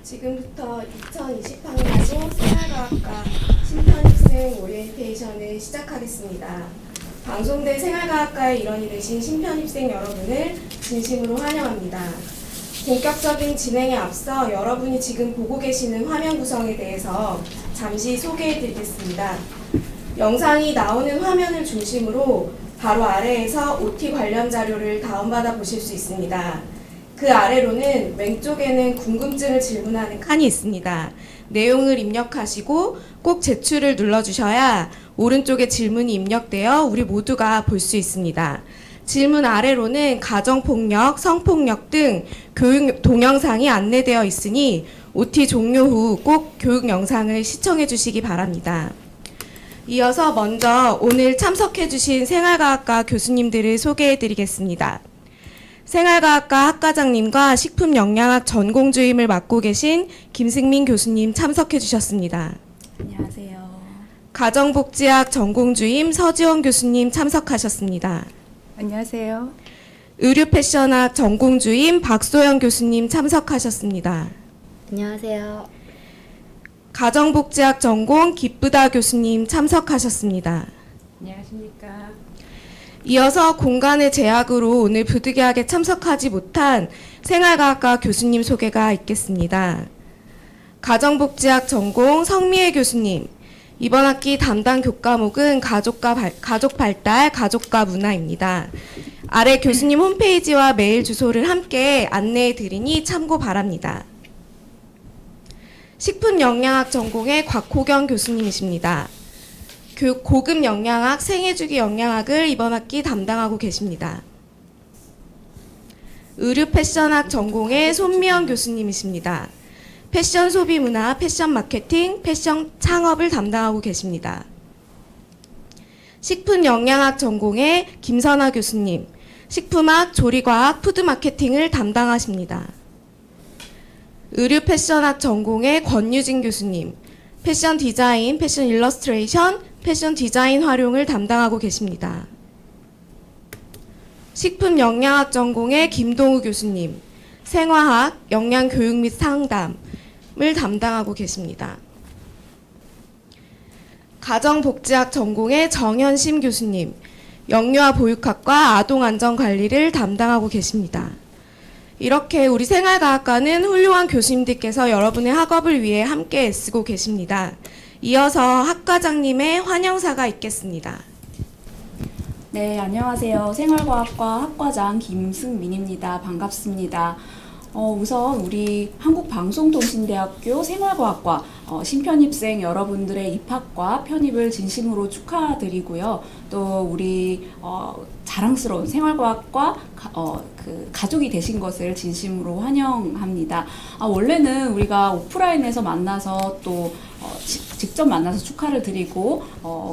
지금부터 2020학년도 생활과학과 신편입생 오리엔테이션을 시작하겠습니다. 방송대 생활과학과의 일원이 되신 신편입생 여러분을 진심으로 환영합니다. 본격적인 진행에 앞서 여러분이 지금 보고 계시는 화면 구성에 대해서 잠시 소개해드리겠습니다. 영상이 나오는 화면을 중심으로 바로 아래에서 OT 관련 자료를 다운받아 보실 수 있습니다. 그 아래로는 왼쪽에는 궁금증을 질문하는 칸이 있습니다. 내용을 입력하시고 꼭 제출을 눌러주셔야 오른쪽에 질문이 입력되어 우리 모두가 볼 수 있습니다. 질문 아래로는 가정폭력, 성폭력 등 교육 동영상이 안내되어 있으니 OT 종료 후 꼭 교육 영상을 시청해 주시기 바랍니다. 이어서 먼저 오늘 참석해 주신 생활과학과 교수님들을 소개해 드리겠습니다. 생활과학과 학과장님과 식품영양학 전공주임을 맡고 계신 김승민 교수님 참석해 주셨습니다. 안녕하세요. 가정복지학 전공주임 서지원 교수님 참석하셨습니다. 안녕하세요. 의류패션학 전공주임 박소영 교수님 참석하셨습니다. 안녕하세요. 가정복지학 전공 기쁘다 교수님 참석하셨습니다. 안녕하십니까. 이어서 공간의 제약으로 오늘 부득이하게 참석하지 못한 생활과학과 교수님 소개가 있겠습니다. 가정복지학 전공 성미애 교수님, 이번 학기 담당 교과목은 가족 발달, 가족과 문화입니다. 아래 교수님 홈페이지와 메일 주소를 함께 안내해 드리니 참고 바랍니다. 식품영양학 전공의 곽호경 교수님이십니다. 고급 영양학, 생애주기 영양학을 이번 학기 담당하고 계십니다. 의류 패션학 전공의 손미연 교수님이십니다. 패션 소비 문화, 패션 마케팅, 패션 창업을 담당하고 계십니다. 식품 영양학 전공의 김선아 교수님, 식품학, 조리과학, 푸드 마케팅을 담당하십니다. 의류 패션학 전공의 권유진 교수님, 패션 디자인, 패션 일러스트레이션, 패션 디자인 활용을 담당하고 계십니다. 식품 영양학 전공의 김동우 교수님, 생화학, 영양교육 및 상담을 담당하고 계십니다. 가정복지학 전공의 정현심 교수님, 영유아 보육학과 아동안전관리를 담당하고 계십니다. 이렇게 우리 생활과학과는 훌륭한 교수님들께서 여러분의 학업을 위해 함께 애쓰고 계십니다. 이어서 학과장님의 환영사가 있겠습니다. 네, 안녕하세요. 생활과학과 학과장 김승민입니다. 반갑습니다. 우선 우리 한국방송통신대학교 생활과학과 신편입생 여러분들의 입학과 편입을 진심으로 축하드리고요. 또 우리 자랑스러운 생활과학과 가족이 되신 것을 진심으로 환영합니다. 원래는 우리가 오프라인에서 만나서 또 직접 만나서 축하를 드리고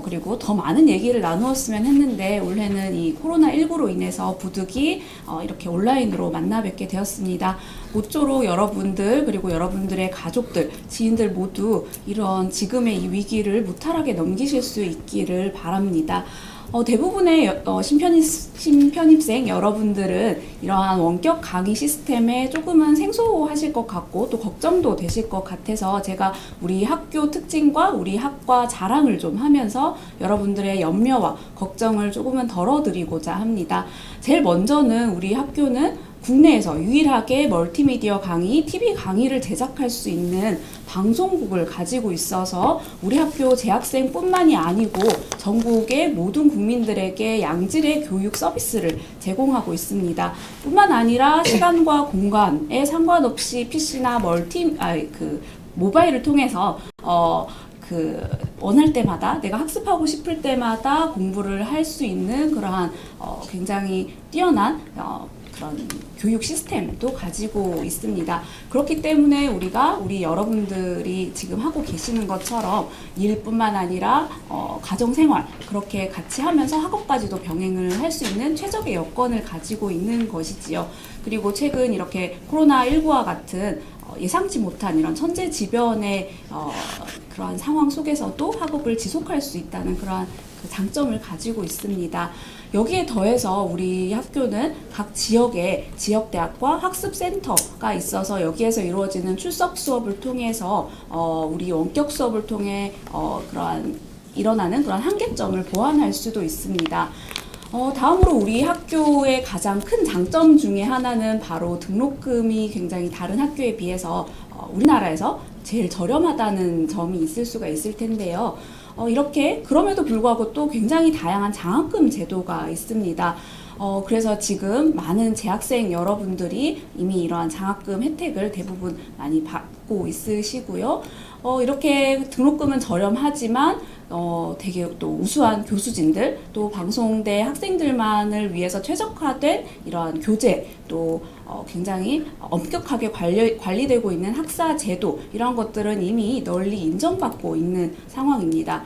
그리고 더 많은 얘기를 나누었으면 했는데 올해는 이 코로나19로 인해서 부득이 이렇게 온라인으로 만나 뵙게 되었습니다. 모쪼록 여러분들 그리고 여러분들의 가족들, 지인들 모두 이런 지금의 이 위기를 무탈하게 넘기실 수 있기를 바랍니다. 대부분의 신편입생 여러분들은 이러한 원격 강의 시스템에 조금은 생소하실 것 같고 또 걱정도 되실 것 같아서 제가 우리 학교 특징과 우리 학과 자랑을 좀 하면서 여러분들의 염려와 걱정을 조금은 덜어드리고자 합니다. 제일 먼저는 우리 학교는 국내에서 유일하게 멀티미디어 강의, TV 강의를 제작할 수 있는 방송국을 가지고 있어서 우리 학교 재학생뿐만이 아니고 전국의 모든 국민들에게 양질의 교육 서비스를 제공하고 있습니다. 뿐만 아니라 시간과 공간에 상관없이 PC나 모바일을 통해서 원할 때마다 내가 학습하고 싶을 때마다 공부를 할 수 있는 그러한 굉장히 뛰어난 그런 교육 시스템도 가지고 있습니다. 그렇기 때문에 우리 여러분들이 지금 하고 계시는 것처럼 일뿐만 아니라 가정생활 그렇게 같이 하면서 학업까지도 병행을 할 수 있는 최적의 여건을 가지고 있는 것이지요. 그리고 최근 이렇게 코로나19와 같은 예상치 못한 이런 천재지변의 그러한 상황 속에서도 학업을 지속할 수 있다는 그러한 그 장점을 가지고 있습니다. 여기에 더해서 우리 학교는 각 지역에 지역대학과 학습센터가 있어서 여기에서 이루어지는 출석 수업을 통해서 우리 원격 수업을 통해 일어나는 그런 한계점을 보완할 수도 있습니다. 다음으로 우리 학교의 가장 큰 장점 중에 하나는 바로 등록금이 굉장히 다른 학교에 비해서 우리나라에서 제일 저렴하다는 점이 있을 수가 있을 텐데요. 이렇게 그럼에도 불구하고 또 굉장히 다양한 장학금 제도가 있습니다. 그래서 지금 많은 재학생 여러분들이 이미 이러한 장학금 혜택을 대부분 많이 받고 있으시고요. 이렇게 등록금은 저렴하지만 되게 또 우수한 교수진들, 또 방송대 학생들만을 위해서 최적화된 이러한 교재, 또 굉장히 엄격하게 관리되고 있는 학사 제도, 이런 것들은 이미 널리 인정받고 있는 상황입니다.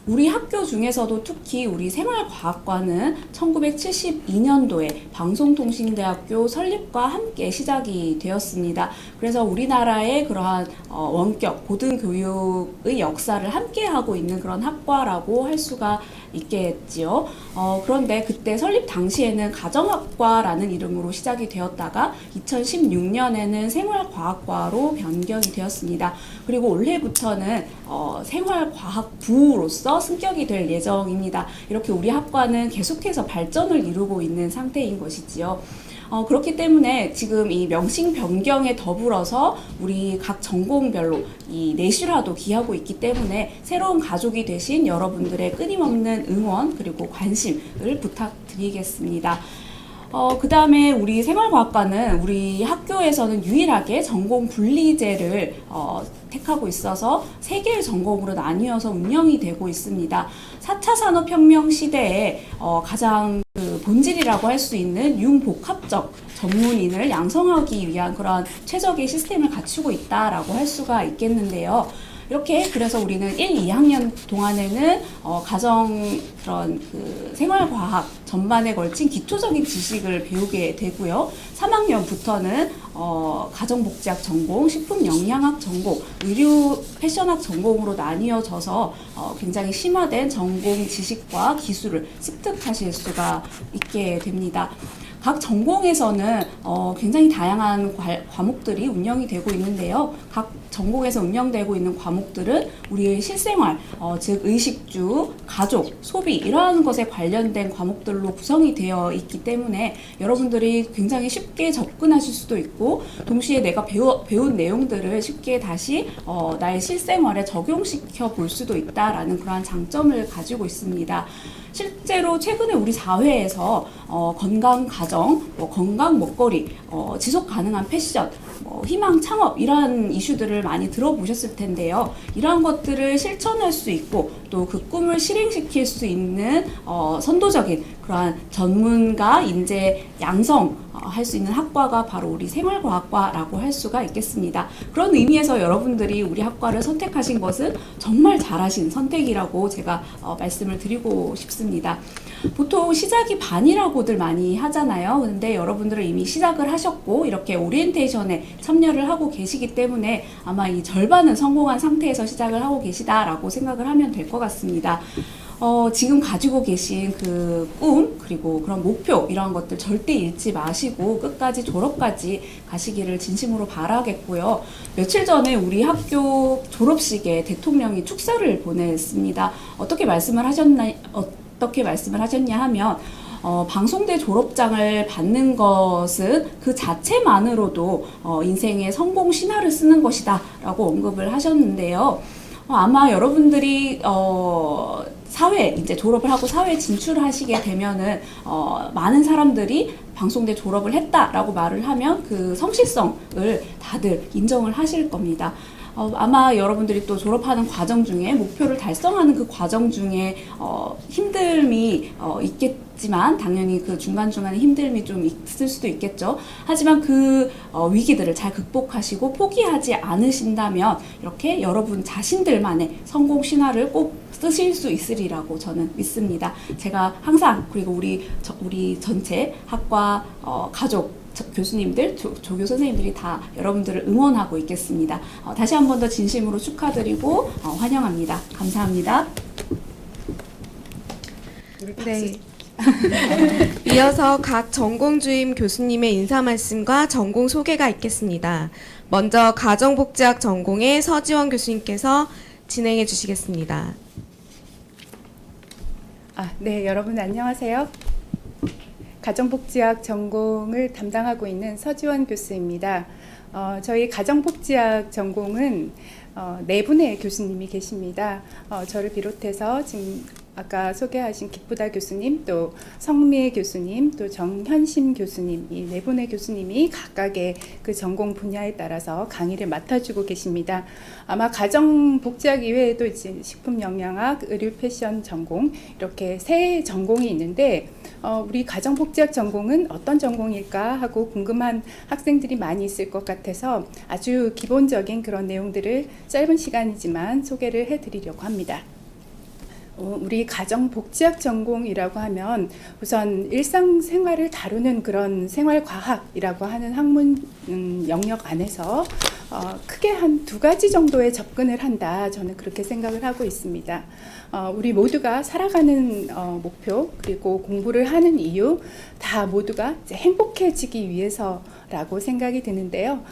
우리 학교 중에서도 특히 우리 생활과학과는 1972년도에 방송통신대학교 설립과 함께 시작이 되었습니다. 그래서 우리나라의 그러한 원격 고등교육의 역사를 함께 하고 있는 그런 학과라고 할 수가 있겠지요. 그런데 그때 설립 당시에는 가정학과라는 이름으로 시작이 되었다가 2016년에는 생활과학과로 변경이 되었습니다. 그리고 올해부터는 생활과학부로서 승격이 될 예정입니다. 이렇게 우리 학과는 계속해서 발전을 이루고 있는 상태인 것이지요. 그렇기 때문에 지금 이 명칭 변경에 더불어서 우리 각 전공별로 이 내실화도 기하고 있기 때문에 새로운 가족이 되신 여러분들의 끊임없는 응원 그리고 관심을 부탁드리겠습니다. 그 다음에 우리 생활과학과는 우리 학교에서는 유일하게 전공 분리제를 택하고 있어서 3개의 전공으로 나뉘어서 운영이 되고 있습니다. 4차 산업혁명 시대에 가장 그 본질이라고 할 수 있는 융복합적 전문인을 양성하기 위한 그런 최적의 시스템을 갖추고 있다라고 할 수가 있겠는데요. 이렇게 그래서 우리는 1, 2학년 동안에는 그런 그 생활과학 전반에 걸친 기초적인 지식을 배우게 되고요. 3학년부터는 가정복지학 전공, 식품영양학 전공, 의류 패션학 전공으로 나뉘어져서 굉장히 심화된 전공 지식과 기술을 습득하실 수가 있게 됩니다. 각 전공에서는 굉장히 다양한 과목들이 운영이 되고 있는데요. 각 전공에서 운영되고 있는 과목들은 우리의 실생활, 즉 의식주, 가족, 소비 이러한 것에 관련된 과목들로 구성이 되어 있기 때문에 여러분들이 굉장히 쉽게 접근하실 수도 있고 동시에 내가 배운 내용들을 쉽게 다시 나의 실생활에 적용시켜 볼 수도 있다라는 그러한 장점을 가지고 있습니다. 실제로 최근에 우리 사회에서 건강 가정, 건강 먹거리, 지속 가능한 패션, 희망 창업 이러한 이슈들을 많이 들어보셨을 텐데요. 이러한 것들을 실천할 수 있고 또 그 꿈을 실행시킬 수 있는 선도적인 그러한 전문가 인재 양성할 수 있는 학과가 바로 우리 생활과학과라고 할 수가 있겠습니다. 그런 의미에서 여러분들이 우리 학과를 선택하신 것은 정말 잘하신 선택이라고 제가 말씀을 드리고 싶습니다. 보통 시작이 반이라고들 많이 하잖아요. 근데 여러분들은 이미 시작을 하셨고 이렇게 오리엔테이션에 참여를 하고 계시기 때문에 아마 이 절반은 성공한 상태에서 시작을 하고 계시다라고 생각을 하면 될 것 같습니다. 지금 가지고 계신 그 꿈, 그리고 그런 목표, 이런 것들 절대 잃지 마시고 끝까지 졸업까지 가시기를 진심으로 바라겠고요. 며칠 전에 우리 학교 졸업식에 대통령이 축사를 보냈습니다. 어떻게 말씀을 하셨냐 하면 방송대 졸업장을 받는 것은 그 자체만으로도 인생의 성공 신화를 쓰는 것이다 라고 언급을 하셨는데요. 아마 여러분들이 사회 이제 졸업을 하고 사회에 진출하시게 되면은 많은 사람들이 방송대 졸업을 했다라고 말을 하면 그 성실성을 다들 인정을 하실 겁니다. 아마 여러분들이 또 졸업하는 과정 중에 목표를 달성하는 그 과정 중에 힘듦이 있겠지만 당연히 그 중간중간에 힘듦이 좀 있을 수도 있겠죠. 하지만 그 위기들을 잘 극복하시고 포기하지 않으신다면 이렇게 여러분 자신들만의 성공 신화를 꼭 쓰실 수 있으리라고 저는 믿습니다. 제가 항상 그리고 우리 전체 학과 가족 교수님들, 조교 선생님들이 다 여러분들을 응원하고 있겠습니다. 다시 한 번 더 진심으로 축하드리고 환영합니다. 감사합니다. 네. 이어서 각 전공 주임 교수님의 인사 말씀과 전공 소개가 있겠습니다. 먼저 가정복지학 전공의 서지원 교수님께서 진행해 주시겠습니다. 네, 여러분 안녕하세요. 가정복지학 전공을 담당하고 있는 서지원 교수입니다. 저희 가정복지학 전공은 네 분의 교수님이 계십니다. 저를 비롯해서 지금 아까 소개하신 기쁘다 교수님, 또 성미애 교수님, 또 정현심 교수님, 이 네 분의 교수님이 각각의 그 전공 분야에 따라서 강의를 맡아주고 계십니다. 아마 가정복지학 이외에도 이제 식품영양학, 의류 패션 전공 이렇게 세 전공이 있는데 우리 가정복지학 전공은 어떤 전공일까 하고 궁금한 학생들이 많이 있을 것 같아서 아주 기본적인 그런 내용들을 짧은 시간이지만 소개를 해드리려고 합니다. 우리 가정복지학 전공이라고 하면 우선 일상생활을 다루는 그런 생활과학이라고 하는 학문 영역 안에서 크게 한 두 가지 정도의 접근을 한다. 저는 그렇게 생각을 하고 있습니다. 우리 모두가 살아가는 목표 그리고 공부를 하는 이유 다 모두가 이제 행복해지기 위해서라고 생각이 드는데요.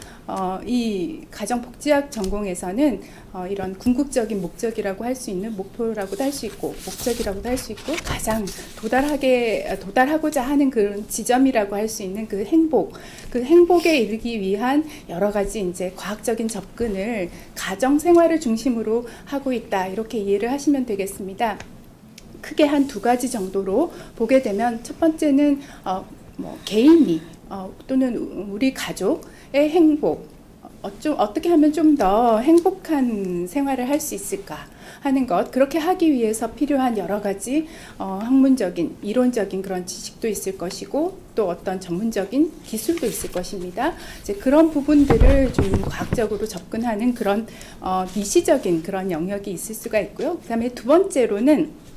이 가정복지학 전공에서는 이런 궁극적인 목적이라고 할 수 있는 목표라고도 할 수 있고 목적이라고도 할 수 있고 가장 도달하고자 하는 그런 지점이라고 할 수 있는 그 행복에 이르기 위한 여러 가지 이제 과학적인 접근을 가정 생활을 중심으로 하고 있다 이렇게 이해를 하시면 되겠습니다. 크게 한 두 가지 정도로 보게 되면 첫 번째는 개인이 또는 우리 가족의 행복 어떻게 하면 좀 더 행복한 생활을 할 수 있을까 하는 것 그렇게 하기 위해서 필요한 여러 가지 학문적인 이론적인 그런 지식도 있을 것이고 또 어떤 전문적인 기술도 있을 것입니다. 이제 그런 부분들을 좀 과학적으로 접근하는 그런 미시적인 그런 영역이 있을 수가 있고요. 그다음에 두 번째로는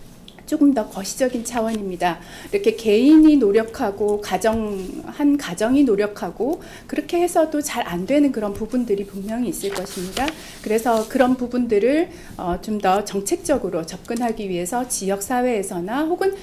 조금 더 거시적인 차원입니다. 이렇게 개인이 노력하고 한 가정이 노력하고 그렇게 해서도 잘 안 되는 그런 부분들이 분명히 있을 것입니다. 그래서 그런 부분들을 좀 더 정책적으로 접근하기 위해서 지역사회에서나 혹은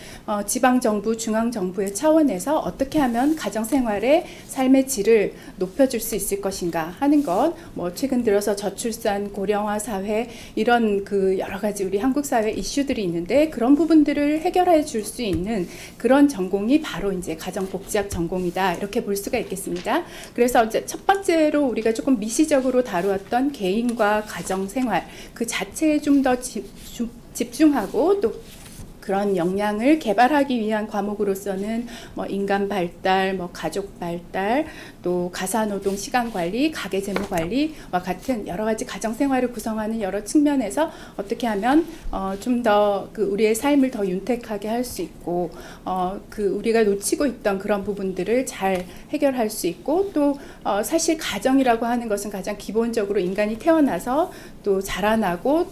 지방정부, 중앙정부의 차원에서 어떻게 하면 가정생활의 삶의 질을 높여줄 수 있을 것인가 하는 것, 최근 들어서 저출산, 고령화 사회 이런 그 여러 가지 우리 한국 사회 이슈들이 있는데 그런 부분들을 해결해 줄 수 있는 그런 전공이 바로 이제 가정복지학 전공이다 이렇게 볼 수가 있겠습니다. 그래서 이제 첫 번째로 우리가 조금 미시적으로 다루었던 개인과 가정생활 그 자체에 좀 더 집중하고 또 그런 역량을 개발하기 위한 과목으로서는 인간 발달, 가족 발달, 또 가사노동 시간 관리, 가계 재무 관리와 같은 여러 가지 가정 생활을 구성하는 여러 측면에서 어떻게 하면 좀 더 그 우리의 삶을 더 윤택하게 할 수 있고 그 우리가 놓치고 있던 그런 부분들을 잘 해결할 수 있고 또 사실 가정이라고 하는 것은 가장 기본적으로 인간이 태어나서 또 자라나고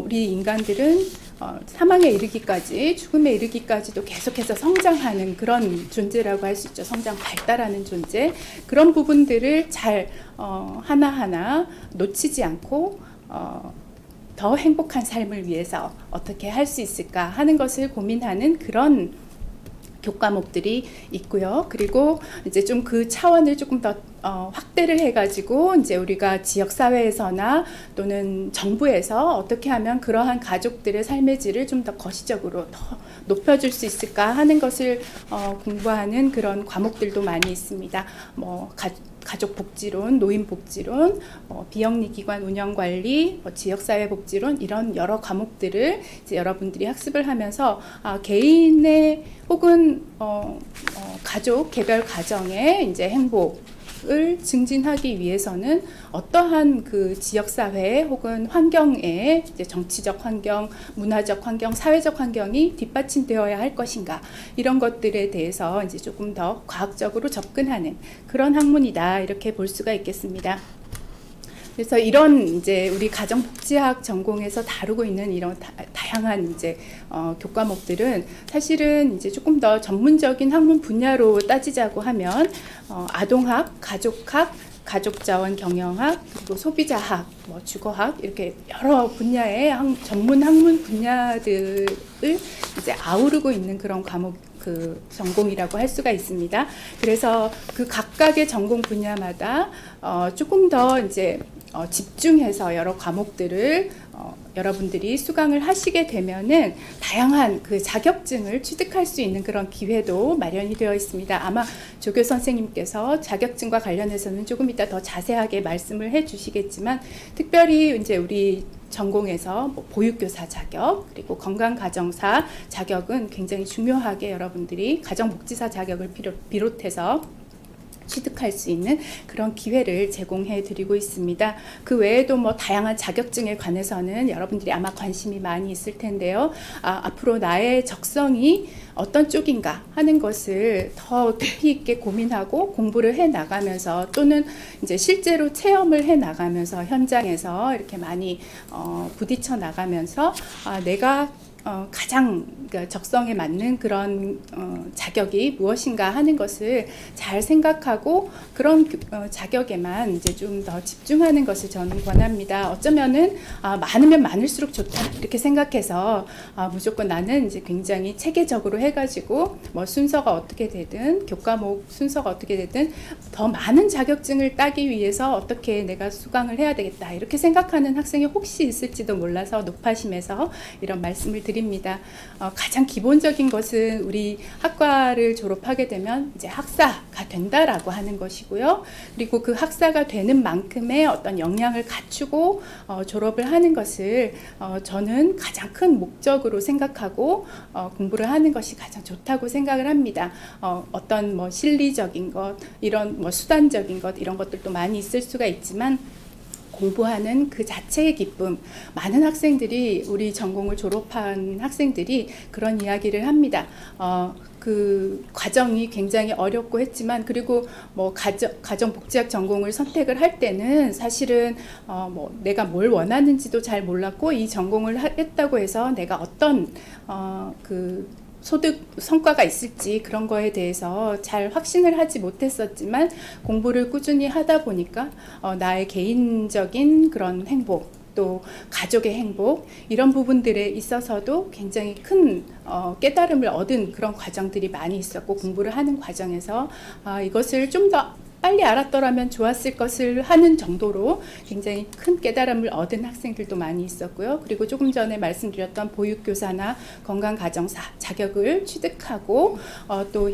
우리 인간들은 사망에 이르기까지 죽음에 이르기까지도 계속해서 성장하는 그런 존재라고 할 수 있죠. 성장 발달하는 존재 그런 부분들을 잘 하나하나 놓치지 않고 더 행복한 삶을 위해서 어떻게 할 수 있을까 하는 것을 고민하는 그런 교과목들이 있고요. 그리고 이제 좀 그 차원을 조금 더 확대를 해가지고 이제 우리가 지역 사회에서나 또는 정부에서 어떻게 하면 그러한 가족들의 삶의 질을 좀 더 거시적으로 더 높여줄 수 있을까 하는 것을 공부하는 그런 과목들도 많이 있습니다. 가족복지론, 노인복지론, 비영리기관 운영관리, 지역사회복지론 이런 여러 과목들을 이제 여러분들이 학습을 하면서 개인의 혹은 가족 개별 가정의 이제 행복을 증진하기 위해서는 어떠한 그 지역사회 혹은 환경에 이제 정치적 환경, 문화적 환경, 사회적 환경이 뒷받침되어야 할 것인가 이런 것들에 대해서 이제 조금 더 과학적으로 접근하는 그런 학문이다 이렇게 볼 수가 있겠습니다. 그래서 이런 이제 우리 가정복지학 전공에서 다루고 있는 이런 다양한 이제 교과목들은 사실은 이제 조금 더 전문적인 학문 분야로 따지자고 하면 아동학, 가족학, 가족자원 경영학, 그리고 소비자학, 뭐 주거학 이렇게 여러 분야의 전문 학문 분야들을 이제 아우르고 있는 그런 과목 그 전공이라고 할 수가 있습니다. 그래서 그 각각의 전공 분야마다 조금 더 이제 집중해서 여러 과목들을 여러분들이 수강을 하시게 되면은 다양한 그 자격증을 취득할 수 있는 그런 기회도 마련이 되어 있습니다. 아마 조교 선생님께서 자격증과 관련해서는 조금 이따 더 자세하게 말씀을 해 주시겠지만, 특별히 이제 우리 전공에서 뭐 보육교사 자격, 그리고 건강가정사 자격은 굉장히 중요하게 여러분들이 가정복지사 자격을 비롯해서 취득할 수 있는 그런 기회를 제공해 드리고 있습니다. 그 외에도 뭐 다양한 자격증에 관해서는 여러분들이 아마 관심이 많이 있을 텐데요. 앞으로 나의 적성이 어떤 쪽인가 하는 것을 더 깊이 있게 고민하고 공부를 해 나가면서, 또는 이제 실제로 체험을 해 나가면서 현장에서 이렇게 많이 부딪혀 나가면서 내가 가장 적성에 맞는 그런 자격이 무엇인가 하는 것을 잘 생각하고 그런 자격에만 이제 좀 더 집중하는 것을 저는 권합니다. 어쩌면은 많으면 많을수록 좋다 이렇게 생각해서 무조건 나는 이제 굉장히 체계적으로 해가지고 뭐 순서가 어떻게 되든 교과목 순서가 어떻게 되든 더 많은 자격증을 따기 위해서 어떻게 내가 수강을 해야 되겠다 이렇게 생각하는 학생이 혹시 있을지도 몰라서 높아심에서 이런 말씀을 드립니다. 가장 기본적인 것은 우리 학과를 졸업하게 되면 이제 학사가 된다라고 하는 것이고요. 그리고 그 학사가 되는 만큼의 어떤 역량을 갖추고 졸업을 하는 것을 저는 가장 큰 목적으로 생각하고 공부를 하는 것이 가장 좋다고 생각을 합니다. 어떤 뭐 실리적인 것, 이런 뭐 수단적인 것 이런 것들도 많이 있을 수가 있지만, 공부하는 그 자체의 기쁨, 많은 학생들이 우리 전공을 졸업한 학생들이 그런 이야기를 합니다. 그 과정이 굉장히 어렵고 했지만, 그리고 뭐 가정복지학 전공을 선택을 할 때는 사실은 뭐 내가 뭘 원하는지도 잘 몰랐고, 이 전공을 했다고 해서 내가 어떤 그 소득 성과가 있을지 그런 거에 대해서 잘 확신을 하지 못했었지만, 공부를 꾸준히 하다 보니까 나의 개인적인 그런 행복, 또 가족의 행복, 이런 부분들에 있어서도 굉장히 큰 깨달음을 얻은 그런 과정들이 많이 있었고, 공부를 하는 과정에서 이것을 좀 더 빨리 알았더라면 좋았을 것을 하는 정도로 굉장히 큰 깨달음을 얻은 학생들도 많이 있었고요. 그리고 조금 전에 말씀드렸던 보육교사나 건강가정사 자격을 취득하고 또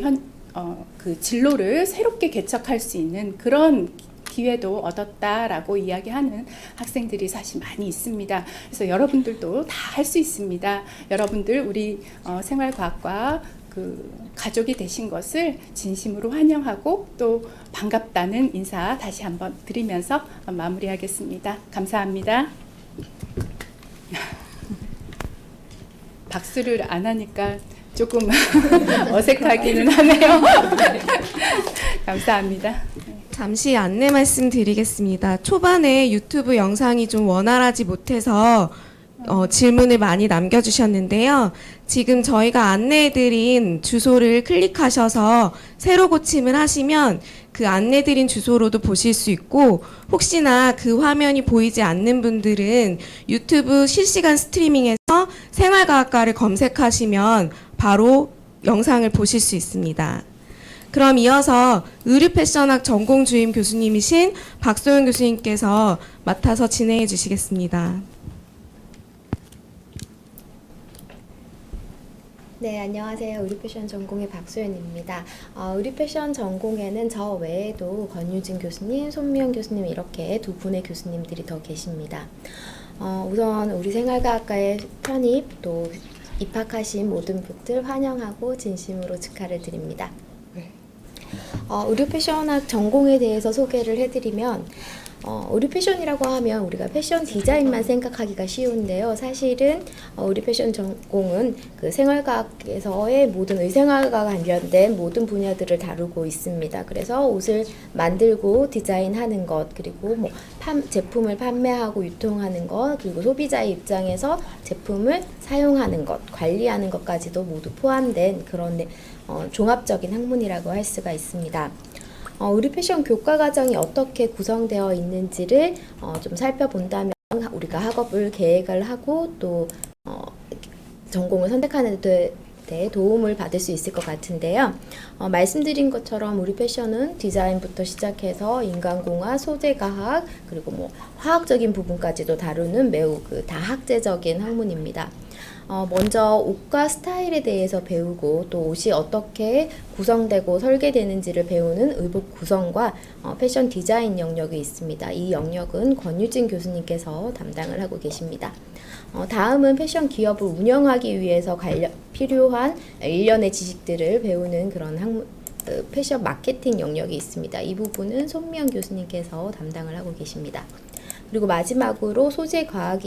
그 진로를 새롭게 개척할 수 있는 그런 기회도 얻었다라고 이야기하는 학생들이 사실 많이 있습니다. 그래서 여러분들도 다 할 수 있습니다. 여러분들 우리 생활과학과 그 가족이 되신 것을 진심으로 환영하고 또 반갑다는 인사 다시 한번 드리면서 마무리하겠습니다. 감사합니다. 박수를 안 하니까 조금 어색하기는 하네요. 감사합니다. 잠시 안내 말씀드리겠습니다. 초반에 유튜브 영상이 좀 원활하지 못해서 질문을 많이 남겨주셨는데요. 지금 저희가 안내해드린 주소를 클릭하셔서 새로 고침을 하시면 그 안내드린 주소로도 보실 수 있고, 혹시나 그 화면이 보이지 않는 분들은 유튜브 실시간 스트리밍에서 생활과학과를 검색하시면 바로 영상을 보실 수 있습니다. 그럼 이어서 의류패션학 전공 주임 교수님이신 박소연 교수님께서 맡아서 진행해 주시겠습니다. 네, 안녕하세요. 의류패션 전공의 박소연입니다. 의류패션 전공에는 저 외에도 권유진 교수님, 손미영 교수님 이렇게 두 분의 교수님들이 더 계십니다. 우선 우리 생활과학과에 편입 또 입학하신 모든 분들 환영하고 진심으로 축하를 드립니다. 의류 패션학 전공에 대해서 소개를 해드리면 의류 패션이라고 하면 우리가 패션 디자인만 생각하기가 쉬운데요. 사실은 의류 패션 전공은 그 생활과학에서의 모든 의생활과 관련된 모든 분야들을 다루고 있습니다. 그래서 옷을 만들고 디자인하는 것, 그리고 뭐 제품을 판매하고 유통하는 것, 그리고 소비자의 입장에서 제품을 사용하는 것, 관리하는 것까지도 모두 포함된 그런 종합적인 학문이라고 할 수가 있습니다. 의류 패션 교과 과정이 어떻게 구성되어 있는지를 좀 살펴본다면 우리가 학업을 계획을 하고 또 전공을 선택하는 데 도움을 받을 수 있을 것 같은데요. 말씀드린 것처럼 우리 패션은 디자인부터 시작해서 인간공학, 소재과학, 그리고 뭐 화학적인 부분까지도 다루는 매우 다학제적인 학문입니다. 먼저 옷과 스타일에 대해서 배우고 또 옷이 어떻게 구성되고 설계되는지를 배우는 의복 구성과 패션 디자인 영역이 있습니다. 이 영역은 권유진 교수님께서 담당을 하고 계십니다. 다음은 패션 기업을 운영하기 위해서 필요한 일련의 지식들을 배우는 그런 학문, 패션 마케팅 영역이 있습니다. 이 부분은 손미영 교수님께서 담당을 하고 계십니다. 그리고 마지막으로 소재 과학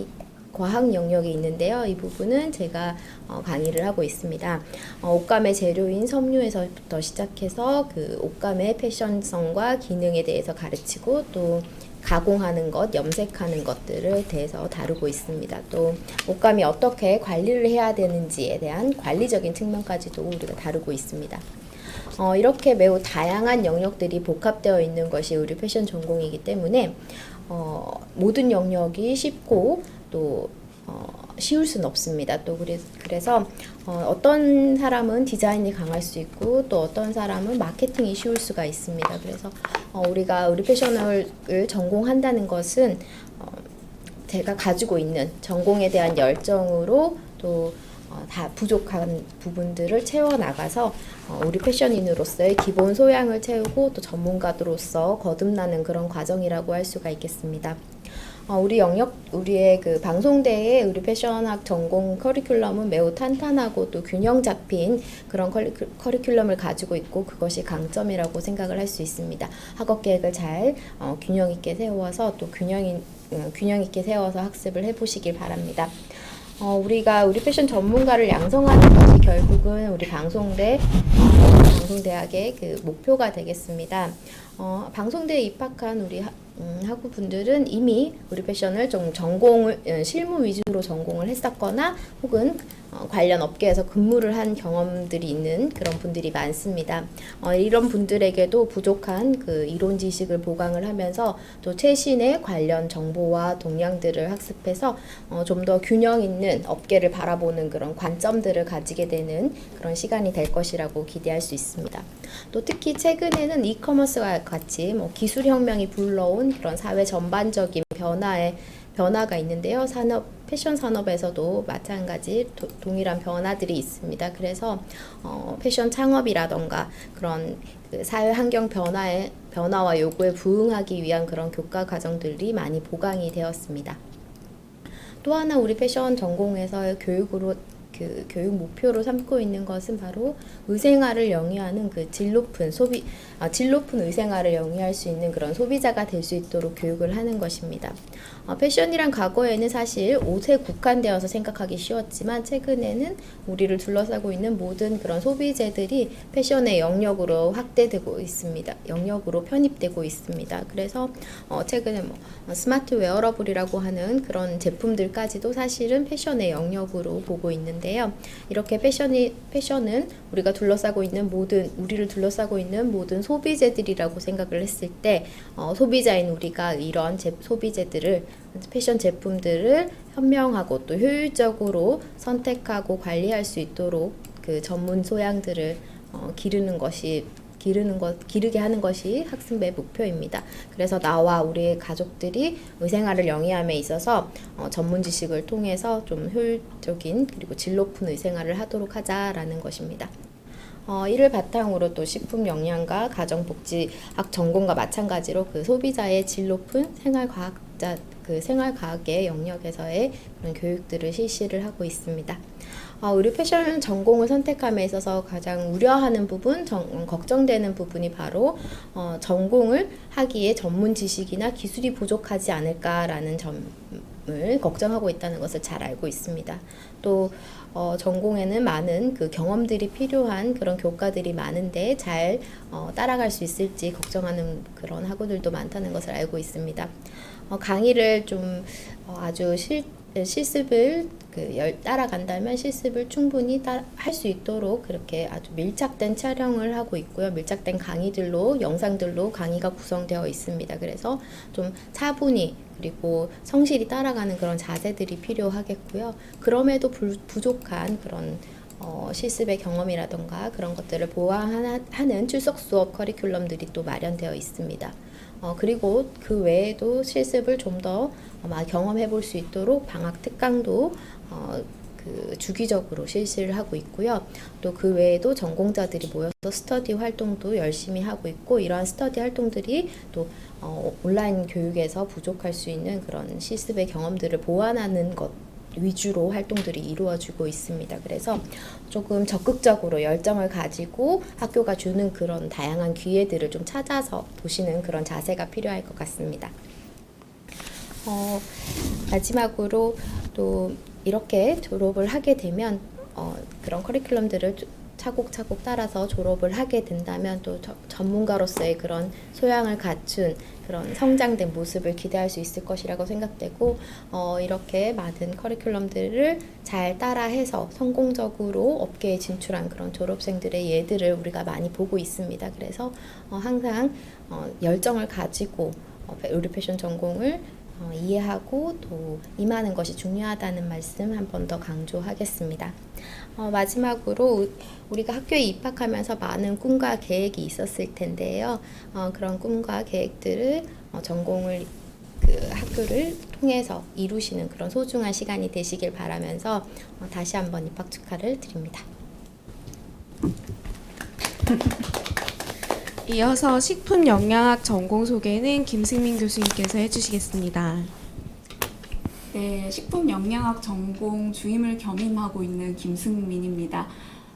영역이 있는데요. 이 부분은 제가 강의를 하고 있습니다. 옷감의 재료인 섬유에서부터 시작해서 그 옷감의 패션성과 기능에 대해서 가르치고 또 가공하는 것, 염색하는 것들을 대해서 다루고 있습니다. 또 옷감이 어떻게 관리를 해야 되는지에 대한 관리적인 측면까지도 우리가 다루고 있습니다. 이렇게 매우 다양한 영역들이 복합되어 있는 것이 우리 패션 전공이기 때문에 모든 영역이 쉽고 또 쉬울 수는 없습니다. 또 그래서 어떤 사람은 디자인이 강할 수 있고 또 어떤 사람은 마케팅이 쉬울 수가 있습니다. 그래서 우리가 의류 패션을 전공한다는 것은 제가 가지고 있는 전공에 대한 열정으로 또 다 부족한 부분들을 채워나가서 우리 패션인으로서의 기본 소양을 채우고 또 전문가로서 거듭나는 그런 과정이라고 할 수가 있겠습니다. 우리의 그 방송대의 의류 패션학 전공 커리큘럼은 매우 탄탄하고 또 균형 잡힌 그런 커리큘럼을 가지고 있고 그것이 강점이라고 생각을 할 수 있습니다. 학업 계획을 잘 균형 있게 세워서 또 균형 있게 세워서 학습을 해보시길 바랍니다. 우리가 우리 패션 전문가를 양성하는 것이 결국은 우리 방송대학의 그 목표가 되겠습니다. 방송대에 입학한 우리 학우분들은 이미 우리 패션을 좀 실무 위주로 전공을 했었거나 혹은 관련 업계에서 근무를 한 경험들이 있는 그런 분들이 많습니다. 이런 분들에게도 부족한 그 이론 지식을 보강을 하면서 또 최신의 관련 정보와 동향들을 학습해서 좀 더 균형 있는 업계를 바라보는 그런 관점들을 가지게 되는 그런 시간이 될 것이라고 기대할 수 있습니다. 또 특히 최근에는 이커머스와 같이 기술혁명이 불러온 그런 사회 전반적인 변화가 있는데요. 패션 산업에서도 마찬가지 동일한 변화들이 있습니다. 그래서 패션 창업이라던가 그런 그 사회 환경 변화와 요구에 부응하기 위한 그런 교과 과정들이 많이 보강이 되었습니다. 또 하나 우리 패션 전공에서 교육 목표로 삼고 있는 것은 바로 의생활을 영위하는 그 질 높은 의생활을 영위할 수 있는 그런 소비자가 될 수 있도록 교육을 하는 것입니다. 패션이란 과거에는 사실 옷에 국한되어서 생각하기 쉬웠지만 최근에는 우리를 둘러싸고 있는 모든 그런 소비재들이 패션의 영역으로 확대되고 있습니다. 영역으로 편입되고 있습니다. 그래서 최근에 스마트 웨어러블이라고 하는 그런 제품들까지도 사실은 패션의 영역으로 보고 있는데요. 이렇게 패션은 우리를 둘러싸고 있는 모든 소비재들이라고 생각을 했을 때 소비자인 우리가 이런 패션 제품들을 현명하고 또 효율적으로 선택하고 관리할 수 있도록 그 전문 소양들을 기르게 하는 것이 학습의 목표입니다. 그래서 나와 우리의 가족들이 의생활을 영위함에 있어서 전문 지식을 통해서 좀 효율적인 그리고 질 높은 의생활을 하도록 하자라는 것입니다. 이를 바탕으로 또 식품영양과 가정복지학 전공과 마찬가지로 그 소비자의 질 높은 생활과학적 진짜 그 생활과학의 영역에서의 그런 교육들을 실시를 하고 있습니다. 의류 패션 전공을 선택함에 있어서 가장 우려하는 부분, 걱정되는 부분이 바로 전공을 하기에 전문 지식이나 기술이 부족하지 않을까라는 점을 걱정하고 있다는 것을 잘 알고 있습니다. 또 전공에는 많은 그 경험들이 필요한 그런 교과들이 많은데 잘 따라갈 수 있을지 걱정하는 그런 학우들도 많다는 것을 알고 있습니다. 강의를 좀 아주 실습을 따라간다면 실습을 충분히 할 수 있도록 그렇게 아주 밀착된 촬영을 하고 있고요. 밀착된 강의들로 영상들로 강의가 구성되어 있습니다. 그래서 좀 차분히 그리고 성실히 따라가는 그런 자세들이 필요하겠고요. 그럼에도 부족한 그런 실습의 경험이라던가 그런 것들을 보완하는 출석 수업 커리큘럼들이 또 마련되어 있습니다. 그리고 그 외에도 실습을 좀 더 경험해 볼 수 있도록 방학 특강도 주기적으로 실시를 하고 있고요. 또 그 외에도 전공자들이 모여서 스터디 활동도 열심히 하고 있고, 이러한 스터디 활동들이 또 온라인 교육에서 부족할 수 있는 그런 실습의 경험들을 보완하는 것 위주로 활동들이 이루어지고 있습니다. 그래서 조금 적극적으로 열정을 가지고 학교가 주는 그런 다양한 기회들을 좀 찾아서 보시는 그런 자세가 필요할 것 같습니다. 마지막으로 또 이렇게 졸업을 하게 되면 그런 커리큘럼들을 차곡차곡 따라서 졸업을 하게 된다면 또 전문가로서의 그런 소양을 갖춘 그런 성장된 모습을 기대할 수 있을 것이라고 생각되고, 이렇게 많은 커리큘럼들을 잘 따라해서 성공적으로 업계에 진출한 그런 졸업생들의 예들을 우리가 많이 보고 있습니다. 그래서 항상 열정을 가지고 의류 패션 전공을 이해하고 또 임하는 것이 중요하다는 말씀 한 번 더 강조하겠습니다. 마지막으로 우리가 학교에 입학하면서 많은 꿈과 계획이 있었을 텐데요. 그런 꿈과 계획들을 전공을 학교를 통해서 이루시는 그런 소중한 시간이 되시길 바라면서 다시 한번 입학 축하를 드립니다. 이어서 식품영양학 전공 소개는 김승민 교수님께서 해주시겠습니다. 네, 식품영양학 전공 주임을 겸임하고 있는 김승민입니다.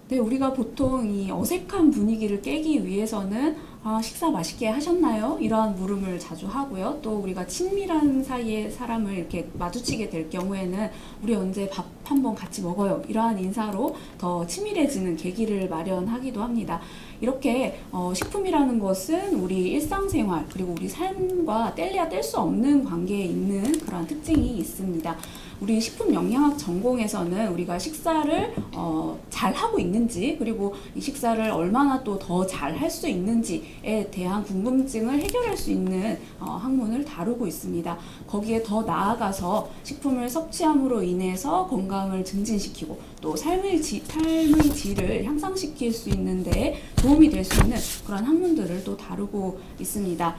네, 우리가 보통 이 어색한 분위기를 깨기 위해서는 식사 맛있게 하셨나요? 이러한 물음을 자주 하고요. 또 우리가 친밀한 사이에 사람을 이렇게 마주치게 될 경우에는 우리 언제 밥 한번 같이 먹어요. 이러한 인사로 더 친밀해지는 계기를 마련하기도 합니다. 이렇게 식품이라는 것은 우리 일상생활 그리고 우리 삶과 뗄래야 뗄 수 없는 관계에 있는 그런 특징이 있습니다. 우리 식품영양학 전공에서는 우리가 식사를 잘 하고 있는지, 그리고 이 식사를 얼마나 또 더 잘 할 수 있는지에 대한 궁금증을 해결할 수 있는 학문을 다루고 있습니다. 거기에 더 나아가서 식품을 섭취함으로 인해서 건강을 증진시키고 또 삶의 질을 향상시킬 수 있는 데 도움이 될 수 있는 그런 학문들을 또 다루고 있습니다.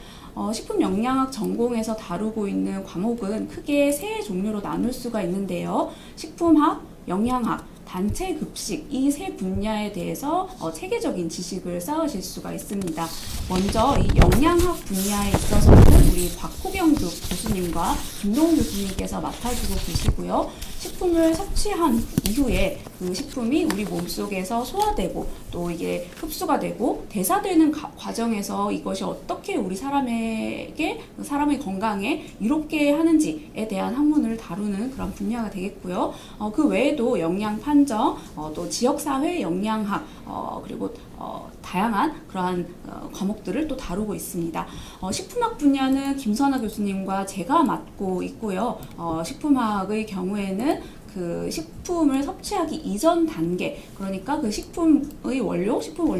식품영양학 전공에서 다루고 있는 과목은 크게 세 종류로 나눌 수가 있는데요. 식품학, 영양학, 단체 급식, 이 세 분야에 대해서 체계적인 지식을 쌓으실 수가 있습니다. 먼저 이 영양학 분야에 있어서는 우리 곽호경 교수님과 김동훈 교수님께서 맡아주고 계시고요. 식품을 섭취한 이후에 그 식품이 우리 몸속에서 소화되고 또 이게 흡수가 되고 대사되는 과정에서 이것이 어떻게 우리 사람의 건강에 이롭게 하는지에 대한 학문을 다루는 그런 분야가 되겠고요. 그 외에도 영양 판정, 또 지역사회 영양학, 그리고 다양한 그러한 과목들을 또 다루고 있습니다. 식품학 분야는 김선아 교수님과 제가 맡고 있고요. 식품학의 경우에는 그 식품을 섭취하기 이전 단계, 그러니까 그 식품 원료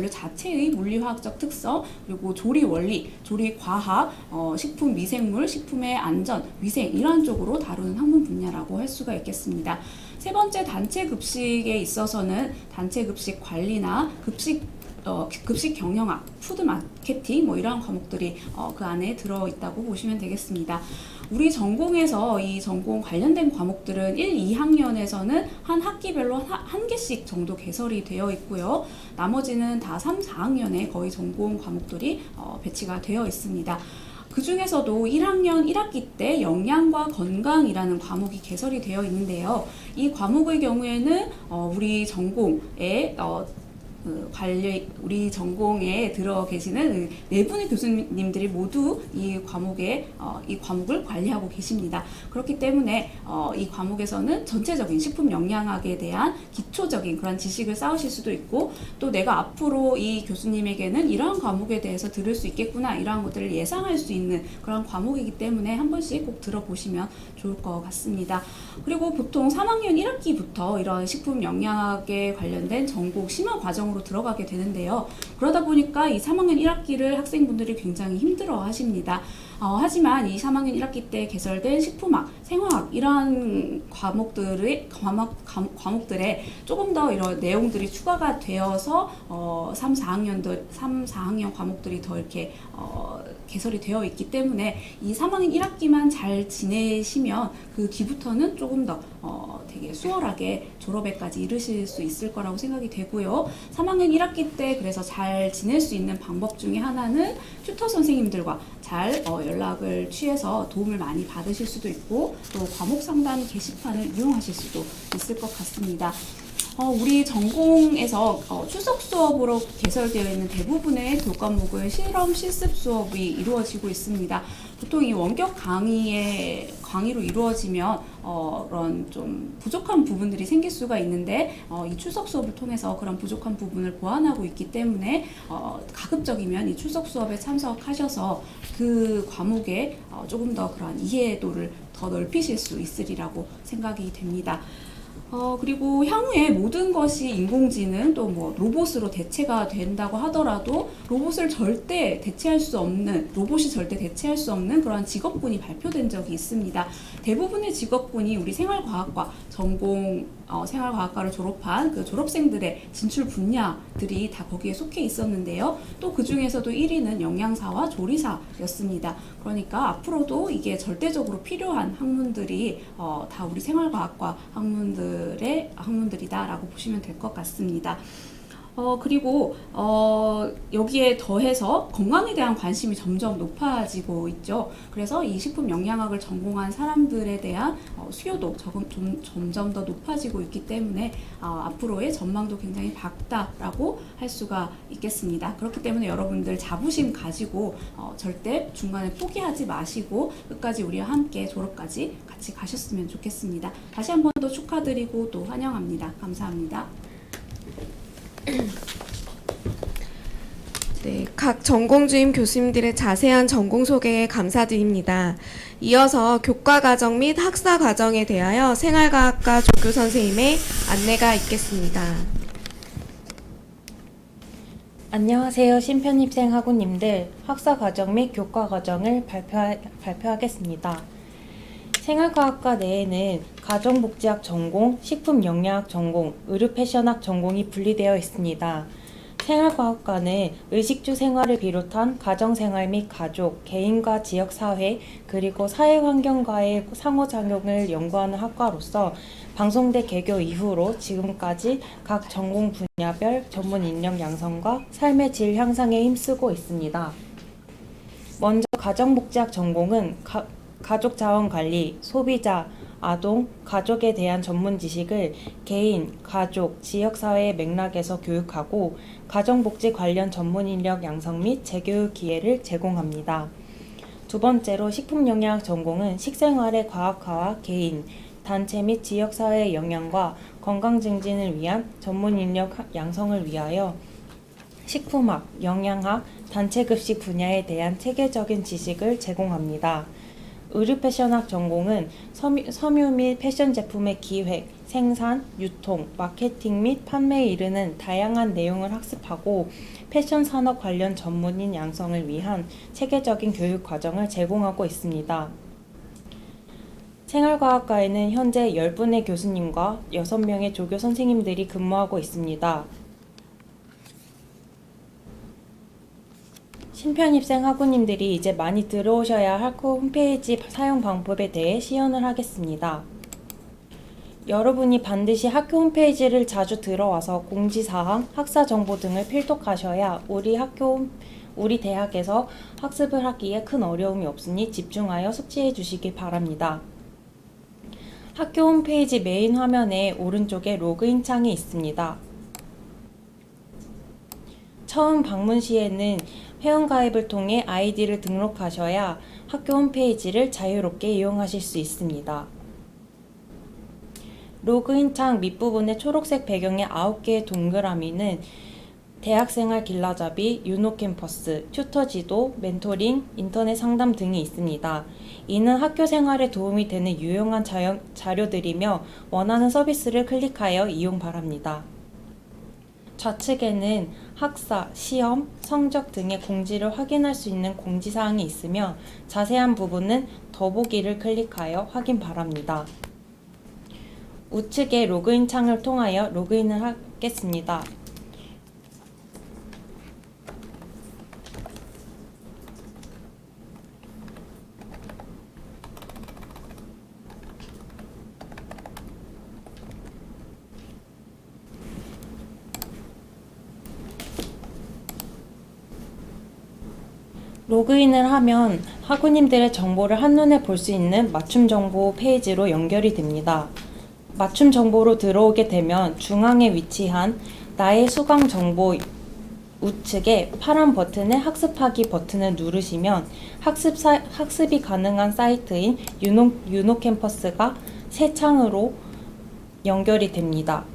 자체의 물리화학적 특성, 그리고 조리 원리, 조리 과학, 식품 미생물, 식품의 안전, 위생 이러한 쪽으로 다루는 학문 분야라고 할 수가 있겠습니다. 세 번째, 단체 급식에 있어서는 단체 급식 관리나 급식 경영학, 푸드 마케팅 이러한 과목들이 그 안에 들어있다고 보시면 되겠습니다. 우리 전공에서 이 전공 관련된 과목들은 1, 2학년에서는 한 학기별로 한 개씩 정도 개설이 되어 있고요. 나머지는 다 3, 4학년에 거의 전공 과목들이 배치가 되어 있습니다. 그 중에서도 1학년 1학기 때 영양과 건강이라는 과목이 개설이 되어 있는데요. 이 과목의 경우에는 우리 전공에 우리 전공에 들어 계시는 네 분의 교수님들이 모두 이 과목을 관리하고 계십니다. 그렇기 때문에 이 과목에서는 전체적인 식품 영양학에 대한 기초적인 그런 지식을 쌓으실 수도 있고, 또 내가 앞으로 이 교수님에게는 이러한 과목에 대해서 들을 수 있겠구나, 이러한 것들을 예상할 수 있는 그런 과목이기 때문에 한 번씩 꼭 들어보시면 좋을 것 같습니다. 그리고 보통 3학년 1학기부터 이런 식품 영양학에 관련된 전공 심화 과정으로 들어가게 되는데요. 그러다 보니까 이 3학년 1학기를 학생분들이 굉장히 힘들어 하십니다. 하지만 이 3학년 1학기 때 개설된 식품학, 생화학 이러한 과목들에 조금 더 이런 내용들이 추가가 되어서 3, 4학년 과목들이 더 이렇게 개설이 되어 있기 때문에 이 3학년 1학기만 잘 지내시면 그 뒤부터는 조금 더 되게 수월하게 졸업에까지 이르실 수 있을 거라고 생각이 되고요. 3학년 1학기 때 그래서 잘 지낼 수 있는 방법 중에 하나는 튜터 선생님들과 잘 연락을 취해서 도움을 많이 받으실 수도 있고, 또 과목 상담 게시판을 이용하실 수도 있을 것 같습니다. 우리 전공에서 추석 수업으로 개설되어 있는 대부분의 교과목은 실험 실습 수업이 이루어지고 있습니다. 보통 이 원격 강의로 이루어지면 그런 좀 부족한 부분들이 생길 수가 있는데, 이 추석 수업을 통해서 그런 부족한 부분을 보완하고 있기 때문에 가급적이면 이 추석 수업에 참석하셔서 그 과목에 조금 더 그런 이해도를 더 넓히실 수 있으리라고 생각이 됩니다. 그리고 향후에 모든 것이 인공지능 또 뭐 로봇으로 대체가 된다고 하더라도 로봇이 절대 대체할 수 없는 그러한 직업군이 발표된 적이 있습니다. 대부분의 직업군이 우리 생활과학과 생활과학과를 졸업한 그 졸업생들의 진출 분야들이 다 거기에 속해 있었는데요. 또 그 중에서도 1위는 영양사와 조리사였습니다. 그러니까 앞으로도 이게 절대적으로 필요한 학문들이 다 우리 생활과학과 학문들이다라고 보시면 될 것 같습니다. 그리고 여기에 더해서 건강에 대한 관심이 점점 높아지고 있죠. 그래서 이 식품 영양학을 전공한 사람들에 대한 수요도 점점 더 높아지고 있기 때문에 앞으로의 전망도 굉장히 밝다라고 할 수가 있겠습니다. 그렇기 때문에 여러분들 자부심 가지고 절대 중간에 포기하지 마시고 끝까지 우리와 함께 졸업까지 같이 가셨으면 좋겠습니다. 다시 한 번 더 축하드리고 또 환영합니다. 감사합니다. 네, 각 전공주임 교수님들의 자세한 전공 소개에 감사드립니다. 이어서 교과과정 및 학사과정에 대하여 생활과학과 조교 선생님의 안내가 있겠습니다. 안녕하세요. 신편입생 학우님들, 학사과정 및 교과과정을 발표하겠습니다. 생활과학과 내에는 가정복지학 전공, 식품영양학 전공, 의료패션학 전공이 분리되어 있습니다. 생활과학과는 의식주 생활을 비롯한 가정생활 및 가족, 개인과 지역사회, 그리고 사회환경과의 상호작용을 연구하는 학과로서 방송대 개교 이후로 지금까지 각 전공 분야별 전문 인력 양성과 삶의 질 향상에 힘쓰고 있습니다. 먼저 가정복지학 전공은 가족 자원 관리, 소비자, 아동, 가족에 대한 전문 지식을 개인, 가족, 지역사회의 맥락에서 교육하고 가정복지 관련 전문 인력 양성 및 재교육 기회를 제공합니다. 두 번째로 식품영양학 전공은 식생활의 과학화와 개인, 단체 및 지역사회의 영향과 건강 증진을 위한 전문 인력 양성을 위하여 식품학, 영양학, 단체급식 분야에 대한 체계적인 지식을 제공합니다. 의류패션학 전공은 섬유 및 패션 제품의 기획, 생산, 유통, 마케팅 및 판매에 이르는 다양한 내용을 학습하고 패션 산업 관련 전문인 양성을 위한 체계적인 교육 과정을 제공하고 있습니다. 생활과학과에는 현재 10분의 교수님과 6명의 조교 선생님들이 근무하고 있습니다. 신편입생 학우님들이 이제 많이 들어오셔야 할 학교 홈페이지 사용 방법에 대해 시연을 하겠습니다. 여러분이 반드시 학교 홈페이지를 자주 들어와서 공지사항, 학사 정보 등을 필독하셔야 우리 우리 대학에서 학습을 하기에 큰 어려움이 없으니 집중하여 숙지해 주시기 바랍니다. 학교 홈페이지 메인 화면에 오른쪽에 로그인 창이 있습니다. 처음 방문 시에는 회원가입을 통해 아이디를 등록하셔야 학교 홈페이지를 자유롭게 이용하실 수 있습니다. 로그인 창 밑부분의 초록색 배경의 9개의 동그라미는 대학생활 길라잡이, 유노캠퍼스, 튜터 지도, 멘토링, 인터넷 상담 등이 있습니다. 이는 학교 생활에 도움이 되는 유용한 자료들이며 원하는 서비스를 클릭하여 이용 바랍니다. 좌측에는 학사, 시험, 성적 등의 공지를 확인할 수 있는 공지사항이 있으며 자세한 부분은 더보기를 클릭하여 확인 바랍니다. 우측의 로그인 창을 통하여 로그인을 하겠습니다. 로그인을 하면 학우님들의 정보를 한눈에 볼 수 있는 맞춤 정보 페이지로 연결이 됩니다. 맞춤 정보로 들어오게 되면 중앙에 위치한 나의 수강 정보 우측에 파란 버튼의 학습하기 버튼을 누르시면 학습이 가능한 사이트인 유노캠퍼스가 새 창으로 연결이 됩니다.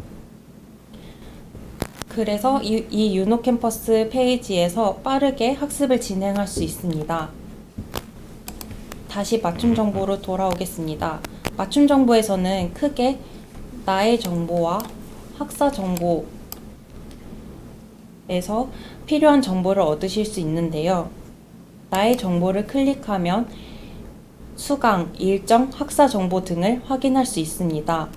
그래서 이 유노캠퍼스 페이지에서 빠르게 학습을 진행할 수 있습니다. 다시 맞춤 정보로 돌아오겠습니다. 맞춤 정보에서는 크게 나의 정보와 학사 정보에서 필요한 정보를 얻으실 수 있는데요. 나의 정보를 클릭하면 수강, 일정, 학사 정보 등을 확인할 수 있습니다.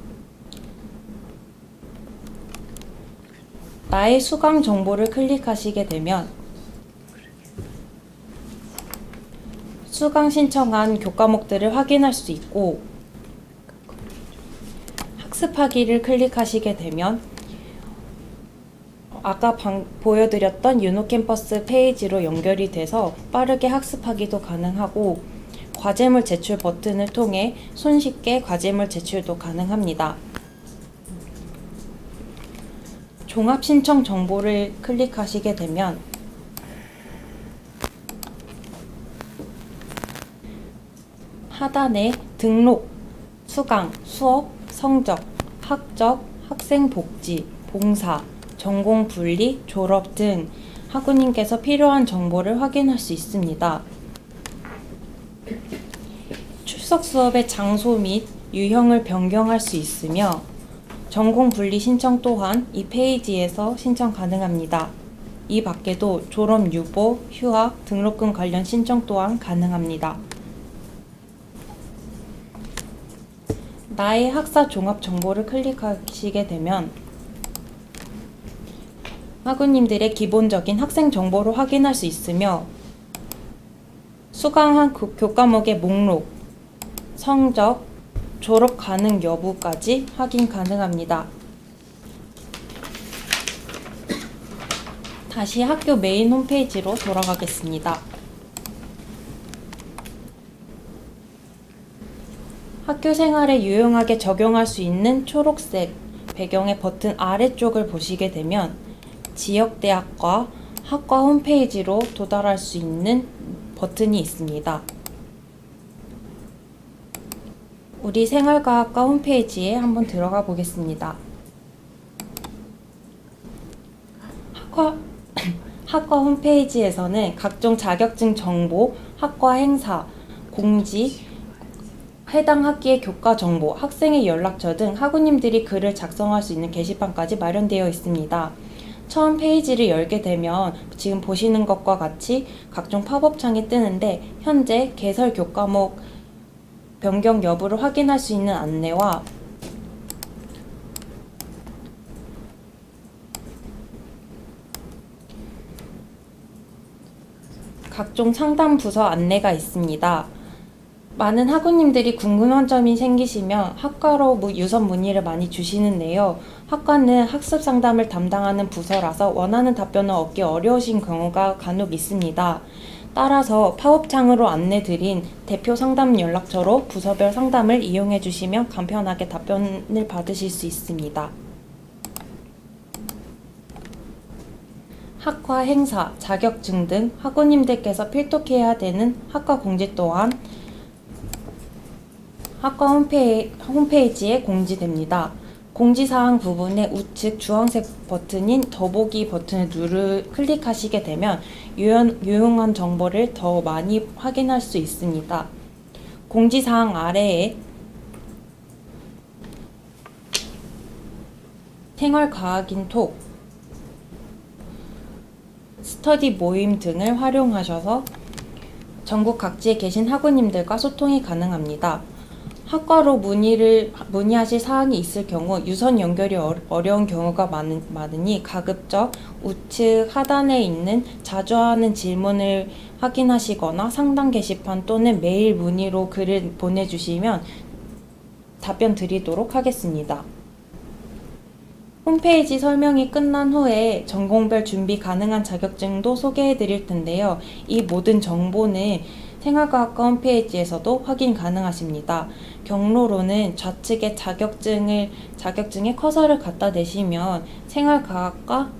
나의 수강 정보를 클릭하시게 되면 수강 신청한 교과목들을 확인할 수 있고 학습하기를 클릭하시게 되면 아까 보여드렸던 유노캠퍼스 페이지로 연결이 돼서 빠르게 학습하기도 가능하고 과제물 제출 버튼을 통해 손쉽게 과제물 제출도 가능합니다. 종합 신청 정보를 클릭하시게 되면 하단에 등록, 수강, 수업, 성적, 학적, 학생 복지, 봉사, 전공 분리, 졸업 등 학우님께서 필요한 정보를 확인할 수 있습니다. 출석 수업의 장소 및 유형을 변경할 수 있으며 전공 분리 신청 또한 이 페이지에서 신청 가능합니다. 이 밖에도 졸업 유보, 휴학, 등록금 관련 신청 또한 가능합니다. 나의 학사 종합 정보를 클릭하시게 되면 학우님들의 기본적인 학생 정보를 확인할 수 있으며 수강한 교과목의 목록, 성적, 졸업 가능 여부까지 확인 가능합니다. 다시 학교 메인 홈페이지로 돌아가겠습니다. 학교 생활에 유용하게 적용할 수 있는 초록색 배경의 버튼 아래쪽을 보시게 되면 지역대학과 학과 홈페이지로 도달할 수 있는 버튼이 있습니다. 우리 생활과학과 홈페이지에 한번 들어가 보겠습니다. 학과 홈페이지에서는 각종 자격증 정보, 학과 행사, 공지, 해당 학기의 교과 정보, 학생의 연락처 등 학우님들이 글을 작성할 수 있는 게시판까지 마련되어 있습니다. 처음 페이지를 열게 되면 지금 보시는 것과 같이 각종 팝업 창이 뜨는데 현재 개설 교과목 변경 여부를 확인할 수 있는 안내와 각종 상담 부서 안내가 있습니다. 많은 학우님들이 궁금한 점이 생기시면 학과로 유선 문의를 많이 주시는데요. 학과는 학습 상담을 담당하는 부서라서 원하는 답변을 얻기 어려우신 경우가 간혹 있습니다. 따라서 팝업창으로 안내드린 대표 상담 연락처로 부서별 상담을 이용해 주시면 간편하게 답변을 받으실 수 있습니다. 학과 행사, 자격증 등 학우님들께서 필독해야 되는 학과 공지 또한 학과 홈페이지에 공지됩니다. 공지사항 부분의 우측 주황색 버튼인 더보기 버튼을 클릭하시게 되면 유용한 정보를 더 많이 확인할 수 있습니다. 공지사항 아래에 생활과학인 톡, 스터디 모임 등을 활용하셔서 전국 각지에 계신 학우님들과 소통이 가능합니다. 학과로 문의하실 사항이 있을 경우 유선 연결이 어려운 경우가 많으니 가급적 우측 하단에 있는 자주 하는 질문을 확인하시거나 상담 게시판 또는 메일 문의로 글을 보내주시면 답변 드리도록 하겠습니다. 홈페이지 설명이 끝난 후에 전공별 준비 가능한 자격증도 소개해 드릴 텐데요. 이 모든 정보는 생활과학과 홈페이지에서도 확인 가능하십니다. 경로로는 좌측에 자격증에 커서를 갖다 대시면 생활과학과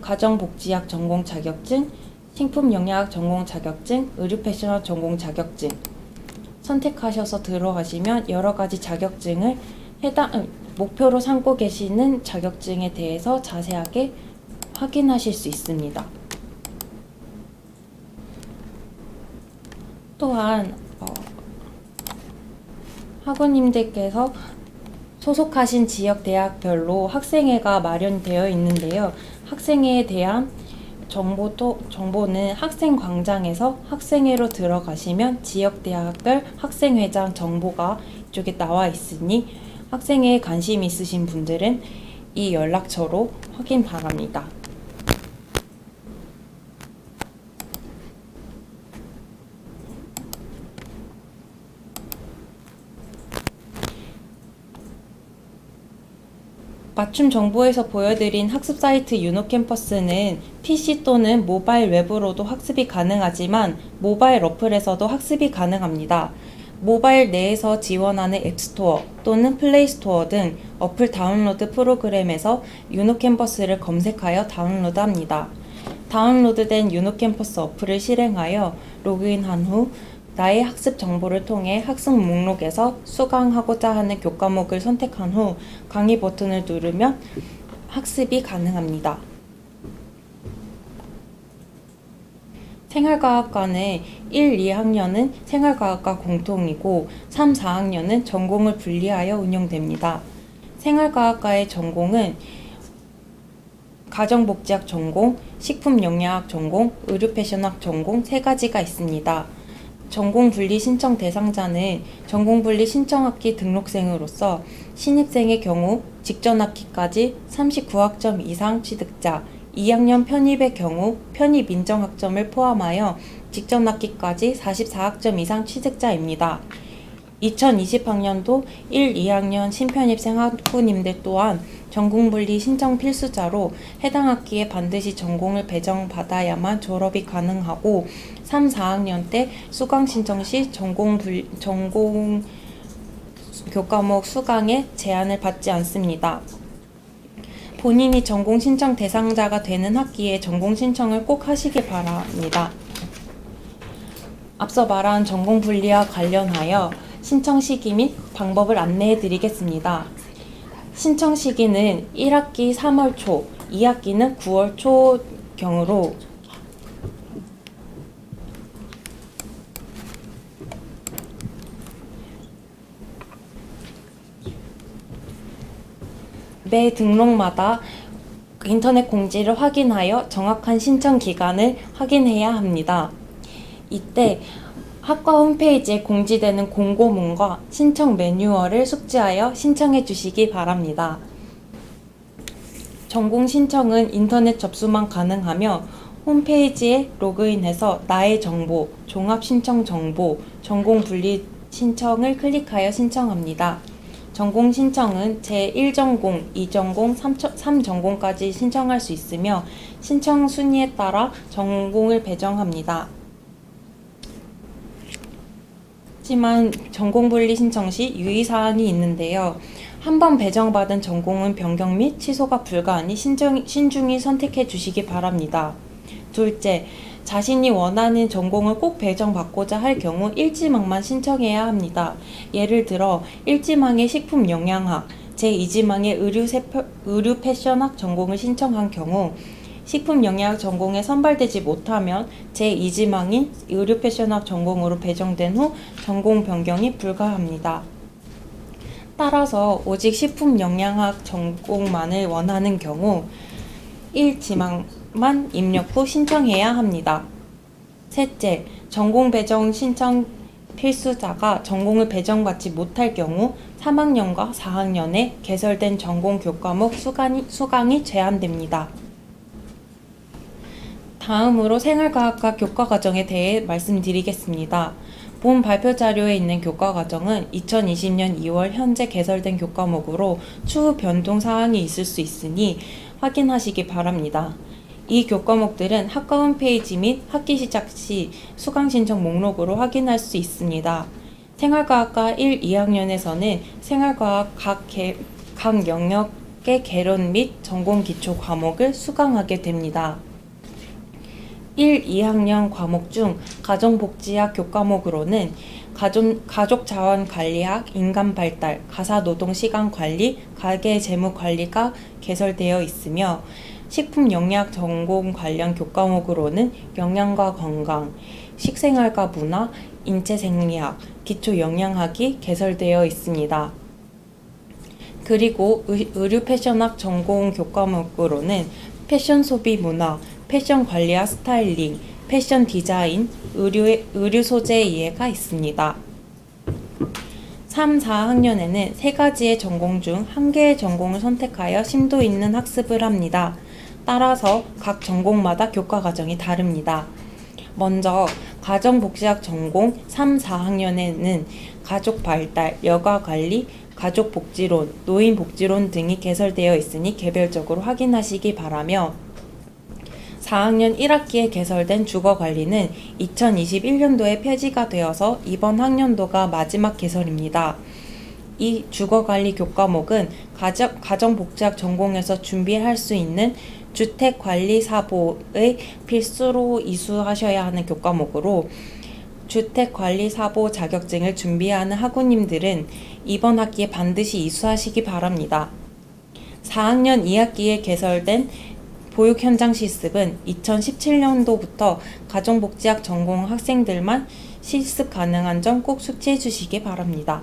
가정복지학 전공 자격증, 식품영양학 전공 자격증, 의류패션 전공 자격증 선택하셔서 들어가시면 여러 가지 자격증을 목표로 삼고 계시는 자격증에 대해서 자세하게 확인하실 수 있습니다. 또한 학우님들께서 소속하신 지역 대학별로 학생회가 마련되어 있는데요. 학생회에 대한 정보는 학생광장에서 학생회로 들어가시면 지역 대학별 학생회장 정보가 이쪽에 나와 있으니 학생회에 관심 있으신 분들은 이 연락처로 확인 바랍니다. 맞춤 정보에서 보여드린 학습 사이트 유노캠퍼스는 PC 또는 모바일 웹으로도 학습이 가능하지만 모바일 어플에서도 학습이 가능합니다. 모바일 내에서 지원하는 앱스토어 또는 플레이스토어 등 어플 다운로드 프로그램에서 유노캠퍼스를 검색하여 다운로드합니다. 다운로드된 유노캠퍼스 어플을 실행하여 로그인한 후 나의 학습 정보를 통해 학습 목록에서 수강하고자 하는 교과목을 선택한 후 강의 버튼을 누르면 학습이 가능합니다. 생활과학과는 1, 2학년은 생활과학과 공통이고 3, 4학년은 전공을 분리하여 운영됩니다. 생활과학과의 전공은 가정복지학 전공, 식품영양학 전공, 의류패션학 전공 3가지가 있습니다. 전공분리 신청 대상자는 전공분리 신청학기 등록생으로서 신입생의 경우 직전학기까지 39학점 이상 취득자, 2학년 편입의 경우 편입 인정학점을 포함하여 직전학기까지 44학점 이상 취득자입니다. 2020학년도 1, 2학년 신편입생 학부님들 또한 전공분리 신청 필수자로 해당 학기에 반드시 전공을 배정받아야만 졸업이 가능하고 3, 4학년 때 수강 신청 시 전공 교과목 수강에 제한을 받지 않습니다. 본인이 전공 신청 대상자가 되는 학기에 전공 신청을 꼭 하시길 바랍니다. 앞서 말한 전공 분리와 관련하여 신청 시기 및 방법을 안내해 드리겠습니다. 신청 시기는 1학기 3월 초, 2학기는 9월 초 경으로 매 등록마다 인터넷 공지를 확인하여 정확한 신청 기간을 확인해야 합니다. 이때 학과 홈페이지에 공지되는 공고문과 신청 매뉴얼을 숙지하여 신청해 주시기 바랍니다. 전공 신청은 인터넷 접수만 가능하며 홈페이지에 로그인해서 나의 정보, 종합 신청 정보, 전공 분리 신청을 클릭하여 신청합니다. 전공 신청은 제1전공, 2전공, 3전공까지 신청할 수 있으며 신청 순위에 따라 전공을 배정합니다. 하지만 전공 분리 신청 시 유의사항이 있는데요. 한 번 배정받은 전공은 변경 및 취소가 불가하니 신중히 선택해 주시기 바랍니다. 둘째, 자신이 원하는 전공을 꼭 배정받고자 할 경우 일지망만 신청해야 합니다. 예를 들어 1지망의 식품영양학, 제2지망의 의류 패션학 전공을 신청한 경우 식품영양학 전공에 선발되지 못하면 제2지망인 의류 패션학 전공으로 배정된 후 전공 변경이 불가합니다. 따라서 오직 식품영양학 전공만을 원하는 경우 1지망만 입력 후 신청해야 합니다. 셋째, 전공 배정 신청 필수자가 전공을 배정받지 못할 경우 3학년과 4학년에 개설된 전공 교과목 수강이 제한됩니다. 다음으로 생활과학과 교과과정에 대해 말씀드리겠습니다. 본 발표 자료에 있는 교과과정은 2020년 2월 현재 개설된 교과목으로 추후 변동 사항이 있을 수 있으니 확인하시기 바랍니다. 이 교과목들은 학과 홈페이지 및 학기 시작 시 수강 신청 목록으로 확인할 수 있습니다. 생활과학과 1, 2학년에서는 생활과학 각 영역의 개론 및 전공 기초 과목을 수강하게 됩니다. 1, 2학년 과목 중 가정복지학 교과목으로는 가족자원관리학, 인간발달, 가사노동시간관리, 가계재무관리가 개설되어 있으며 식품영양 전공 관련 교과목으로는 영양과 건강, 식생활과 문화, 인체생리학, 기초영양학이 개설되어 있습니다. 그리고 의류패션학 전공 교과목으로는 패션 소비 문화, 패션 관리와 스타일링, 패션 디자인, 의류 소재 이해가 있습니다. 3, 4학년에는 3가지의 전공 중 1개의 전공을 선택하여 심도 있는 학습을 합니다. 따라서 각 전공마다 교과 과정이 다릅니다. 먼저 가정복지학 전공 3, 4학년에는 가족발달, 여가관리, 가족복지론, 노인복지론 등이 개설되어 있으니 개별적으로 확인하시기 바라며 4학년 1학기에 개설된 주거관리는 2021년도에 폐지가 되어서 이번 학년도가 마지막 개설입니다. 이 주거관리 교과목은 가정복지학 전공에서 준비할 수 있는 주택관리사보의 필수로 이수하셔야 하는 교과목으로 주택관리사보 자격증을 준비하는 학우님들은 이번 학기에 반드시 이수하시기 바랍니다. 4학년 2학기에 개설된 보육 현장 실습은 2017년도부터 가정복지학 전공 학생들만 실습 가능한 점 꼭 숙지해 주시기 바랍니다.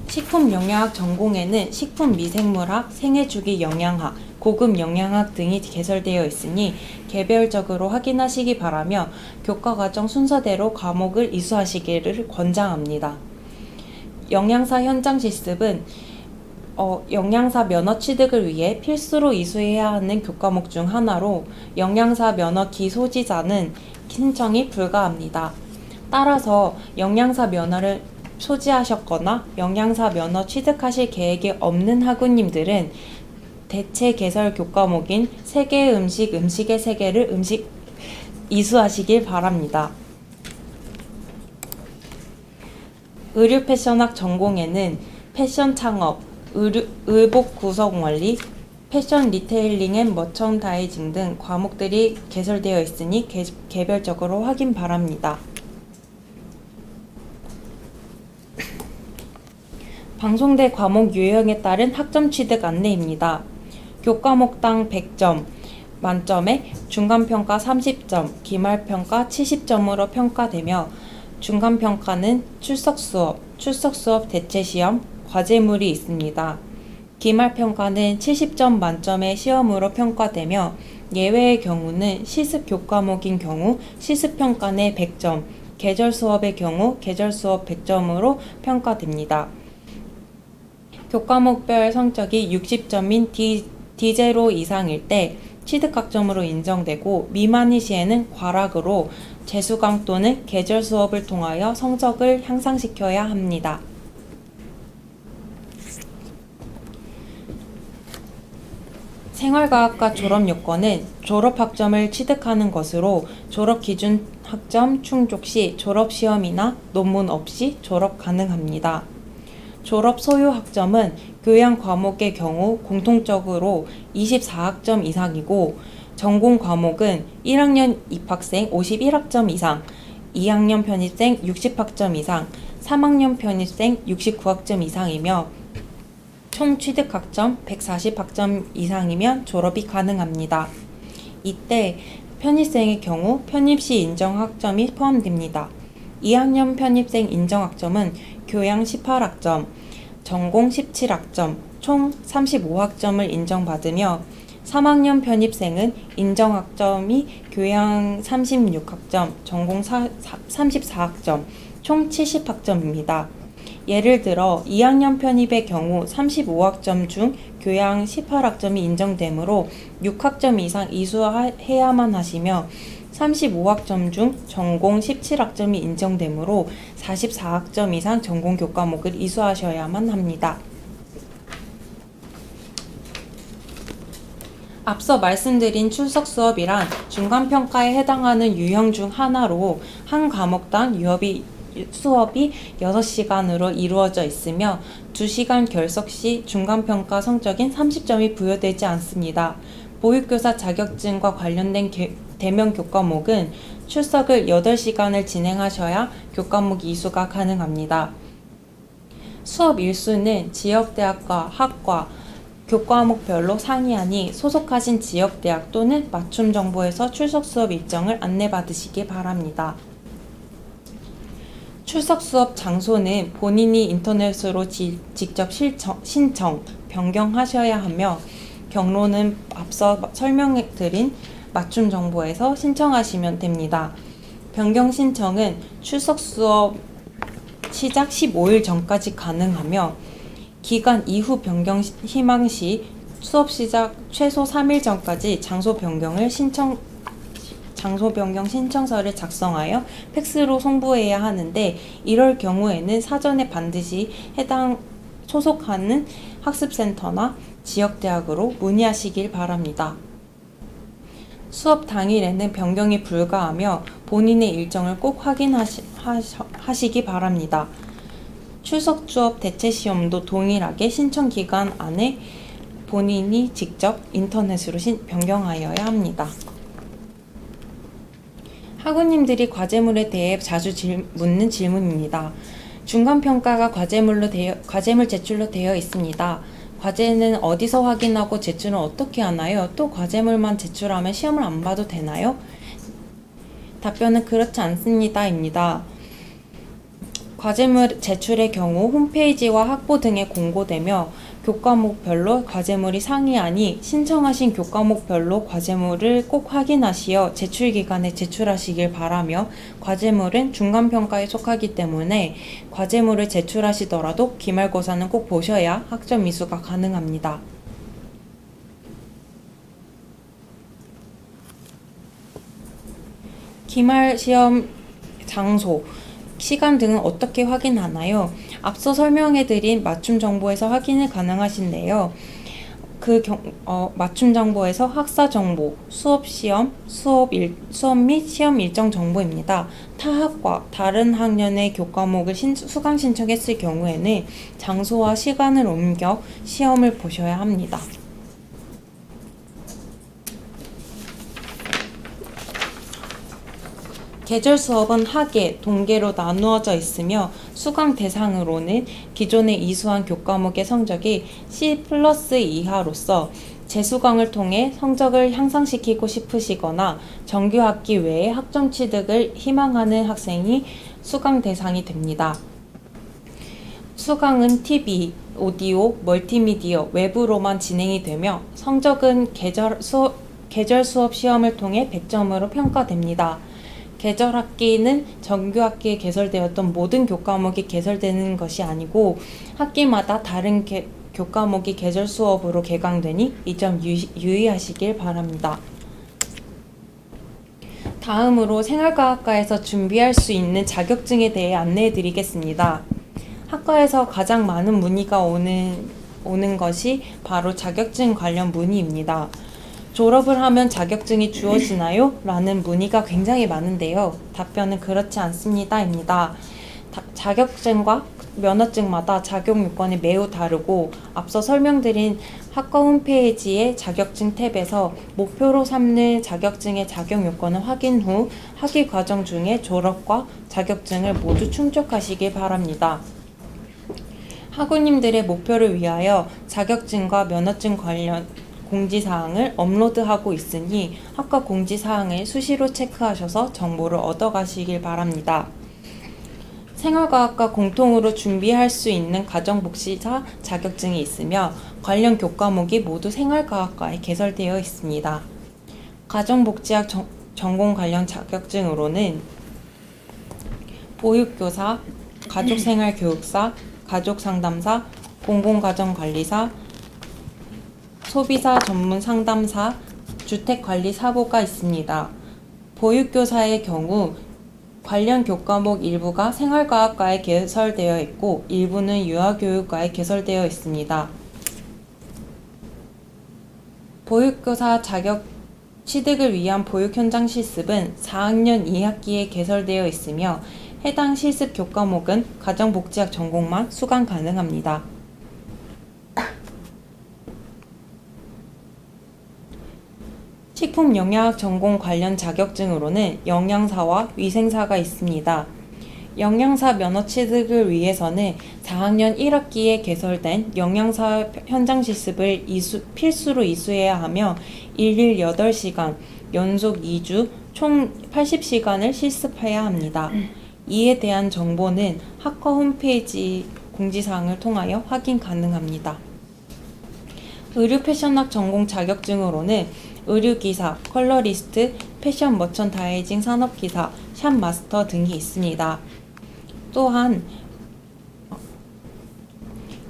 식품영양학 전공에는 식품미생물학, 생애주기 영양학, 고급 영양학 등이 개설되어 있으니 개별적으로 확인하시기 바라며 교과과정 순서대로 과목을 이수하시기를 권장합니다. 영양사 현장 실습은 영양사 면허 취득을 위해 필수로 이수해야 하는 교과목 중 하나로 영양사 면허 기소지자는 신청이 불가합니다. 따라서 영양사 면허를 소지하셨거나 영양사 면허 취득하실 계획이 없는 학우님들은 대체 개설 교과목인 세계의 음식의 세계를 이수하시길 바랍니다. 의류 패션학 전공에는 패션 창업, 의복 구성 원리, 패션 리테일링 앤 머천다이징 등 과목들이 개설되어 있으니 개별적으로 확인 바랍니다. 방송대 과목 유형에 따른 학점 취득 안내입니다. 교과목당 100점 만점에 중간평가 30점, 기말평가 70점으로 평가되며 중간평가는 출석수업 대체시험, 과제물이 있습니다. 기말평가는 70점 만점의 시험으로 평가되며 예외의 경우는 실습 교과목인 경우 실습평가 내 100점, 계절수업의 경우 계절수업 100점으로 평가됩니다. 교과목별 성적이 60점인 D0 이상일 때 취득학점으로 인정되고 미만일 시에는 과락으로 재수강 또는 계절 수업을 통하여 성적을 향상시켜야 합니다. 생활과학과 졸업 요건은 졸업학점을 취득하는 것으로 졸업기준 학점 충족 시 졸업시험이나 논문 없이 졸업 가능합니다. 졸업 소요 학점은 교양 과목의 경우 공통적으로 24학점 이상이고 전공 과목은 1학년 입학생 51학점 이상, 2학년 편입생 60학점 이상, 3학년 편입생 69학점 이상이며 총 취득학점 140학점 이상이면 졸업이 가능합니다. 이때 편입생의 경우 편입시 인정학점이 포함됩니다. 2학년 편입생 인정학점은 교양 18학점, 전공 17학점, 총 35학점을 인정받으며 3학년 편입생은 인정학점이 교양 36학점, 전공 34학점, 총 70학점입니다. 예를 들어 2학년 편입의 경우 35학점 중 교양 18학점이 인정되므로 6학점 이상 이수해야만 하시며 35학점 중 전공 17학점이 인정되므로 44학점 이상 전공 교과목을 이수하셔야만 합니다. 앞서 말씀드린 출석 수업이란 중간평가에 해당하는 유형 중 하나로 한 과목당 수업이 6시간으로 이루어져 있으며 2시간 결석 시 중간평가 성적인 30점이 부여되지 않습니다. 보육교사 자격증과 관련된 대면 교과목은 출석을 8시간을 진행하셔야 교과목 이수가 가능합니다. 수업 일수는 지역대학과 학과, 교과목별로 상이하니 소속하신 지역대학 또는 맞춤정보에서 출석 수업 일정을 안내받으시기 바랍니다. 출석 수업 장소는 본인이 인터넷으로 직접 신청, 변경하셔야 하며 경로는 앞서 설명드린 맞춤 정보에서 신청하시면 됩니다. 변경 신청은 출석 수업 시작 15일 전까지 가능하며 기간 이후 변경 희망 시 수업 시작 최소 3일 전까지 장소 변경 신청서를 작성하여 팩스로 송부해야 하는데 이럴 경우에는 사전에 반드시 해당 소속하는 학습센터나 지역대학으로 문의하시길 바랍니다. 수업 당일에는 변경이 불가하며 본인의 일정을 꼭 확인하시기 바랍니다. 출석 수업 대체 시험도 동일하게 신청 기간 안에 본인이 직접 인터넷으로 변경하여야 합니다. 학우님들이 과제물에 대해 자주 묻는 질문입니다. 중간평가가 과제물 제출로 되어 있습니다. 과제는 어디서 확인하고 제출은 어떻게 하나요? 또 과제물만 제출하면 시험을 안 봐도 되나요? 답변은 그렇지 않습니다. 과제물 제출의 경우 홈페이지와 학부 등에 공고되며 교과목별로 과제물이 상이하니 신청하신 교과목별로 과제물을 꼭 확인하시어 제출기간에 제출하시길 바라며 과제물은 중간평가에 속하기 때문에 과제물을 제출하시더라도 기말고사는 꼭 보셔야 학점 이수가 가능합니다. 기말시험 장소, 시간 등은 어떻게 확인하나요? 앞서 설명해드린 맞춤 정보에서 확인이 가능하신데요. 맞춤 정보에서 학사 정보, 수업 및 시험 일정 정보입니다. 타 학과, 다른 학년의 교과목을 수강 신청했을 경우에는 장소와 시간을 옮겨 시험을 보셔야 합니다. 계절 수업은 학예, 동계로 나누어져 있으며 수강 대상으로는 기존에 이수한 교과목의 성적이 C+ 이하로서 재수강을 통해 성적을 향상시키고 싶으시거나 정규학기 외에 학점 취득을 희망하는 학생이 수강 대상이 됩니다. 수강은 TV, 오디오, 멀티미디어, 외부로만 진행이 되며 성적은 계절 수업 시험을 통해 100점으로 평가됩니다. 계절학기는 정규학기에 개설되었던 모든 교과목이 개설되는 것이 아니고 학기마다 다른 교과목이 계절 수업으로 개강되니 이 점 유의하시길 바랍니다. 다음으로 생활과학과에서 준비할 수 있는 자격증에 대해 안내해 드리겠습니다. 학과에서 가장 많은 문의가 오는 것이 바로 자격증 관련 문의입니다. 졸업을 하면 자격증이 주어지나요? 라는 문의가 굉장히 많은데요. 답변은 그렇지 않습니다입니다. 자격증과 면허증마다 자격 요건이 매우 다르고 앞서 설명드린 학과 홈페이지의 자격증 탭에서 목표로 삼는 자격증의 자격 요건을 확인 후 학위 과정 중에 졸업과 자격증을 모두 충족하시길 바랍니다. 학우님들의 목표를 위하여 자격증과 면허증 관련 공지사항을 업로드하고 있으니 학과 공지사항을 수시로 체크하셔서 정보를 얻어가시길 바랍니다. 생활과학과 공통으로 준비할 수 있는 가정복지사 자격증이 있으며 관련 교과목이 모두 생활과학과에 개설되어 있습니다. 가정복지학 전공 관련 자격증으로는 보육교사, 가족생활교육사, 가족상담사, 공공가정관리사, 소비사 전문 상담사, 주택관리사보가 있습니다. 보육교사의 경우 관련 교과목 일부가 생활과학과에 개설되어 있고 일부는 유아교육과에 개설되어 있습니다. 보육교사 자격 취득을 위한 보육 현장 실습은 4학년 2학기에 개설되어 있으며 해당 실습 교과목은 가정복지학 전공만 수강 가능합니다. 식품영양학 전공 관련 자격증으로는 영양사와 위생사가 있습니다. 영양사 면허 취득을 위해서는 4학년 1학기에 개설된 영양사 현장 실습을 필수로 이수해야 하며 일일 8시간, 연속 2주, 총 80시간을 실습해야 합니다. 이에 대한 정보는 학과 홈페이지 공지사항을 통하여 확인 가능합니다. 의류 패션학 전공 자격증으로는 의류기사, 컬러리스트, 패션 머천다이징 산업기사, 샵마스터 등이 있습니다. 또한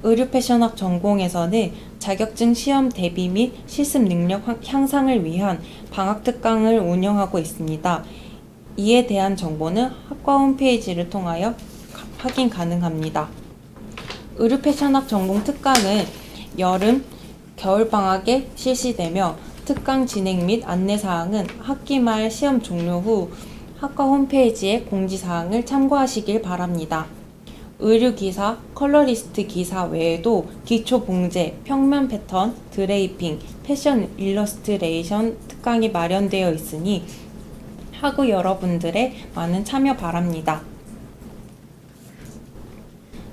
의류 패션학 전공에서는 자격증 시험 대비 및 실습 능력 향상을 위한 방학 특강을 운영하고 있습니다. 이에 대한 정보는 학과 홈페이지를 통하여 확인 가능합니다. 의류 패션학 전공 특강은 여름, 겨울방학에 실시되며 특강 진행 및 안내사항은 학기 말 시험 종료 후 학과 홈페이지의 공지사항을 참고하시길 바랍니다. 의류기사, 컬러리스트 기사 외에도 기초봉제, 평면 패턴, 드레이핑, 패션 일러스트레이션 특강이 마련되어 있으니 학우 여러분들의 많은 참여 바랍니다.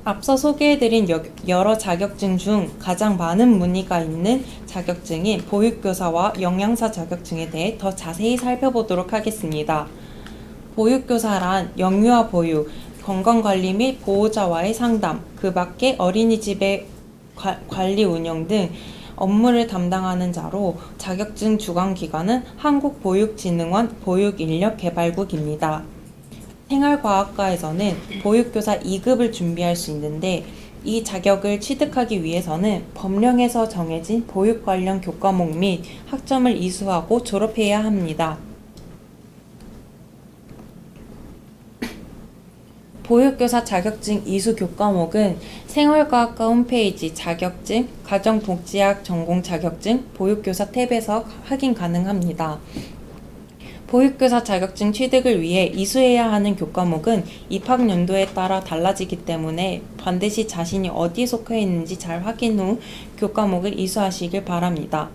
앞서 소개해드린 여러 자격증 중 가장 많은 문의가 있는 자격증인 보육교사와 영양사 자격증에 대해 더 자세히 살펴보도록 하겠습니다. 보육교사란 영유아 보육, 건강관리 및 보호자와의 상담, 그 밖에 어린이집의 관리 운영 등 업무를 담당하는 자로 자격증 주관기관은 한국보육진흥원 보육인력개발국입니다. 생활과학과에서는 보육교사 2급을 준비할 수 있는데 이 자격을 취득하기 위해서는 법령에서 정해진 보육 관련 교과목 및 학점을 이수하고 졸업해야 합니다. 보육교사 자격증 이수 교과목은 생활과학과 홈페이지 자격증, 가정복지학 전공 자격증, 보육교사 탭에서 확인 가능합니다. 보육교사 자격증 취득을 위해 이수해야 하는 교과목은 입학연도에 따라 달라지기 때문에 반드시 자신이 어디에 속해 있는지 잘 확인 후 교과목을 이수하시길 바랍니다.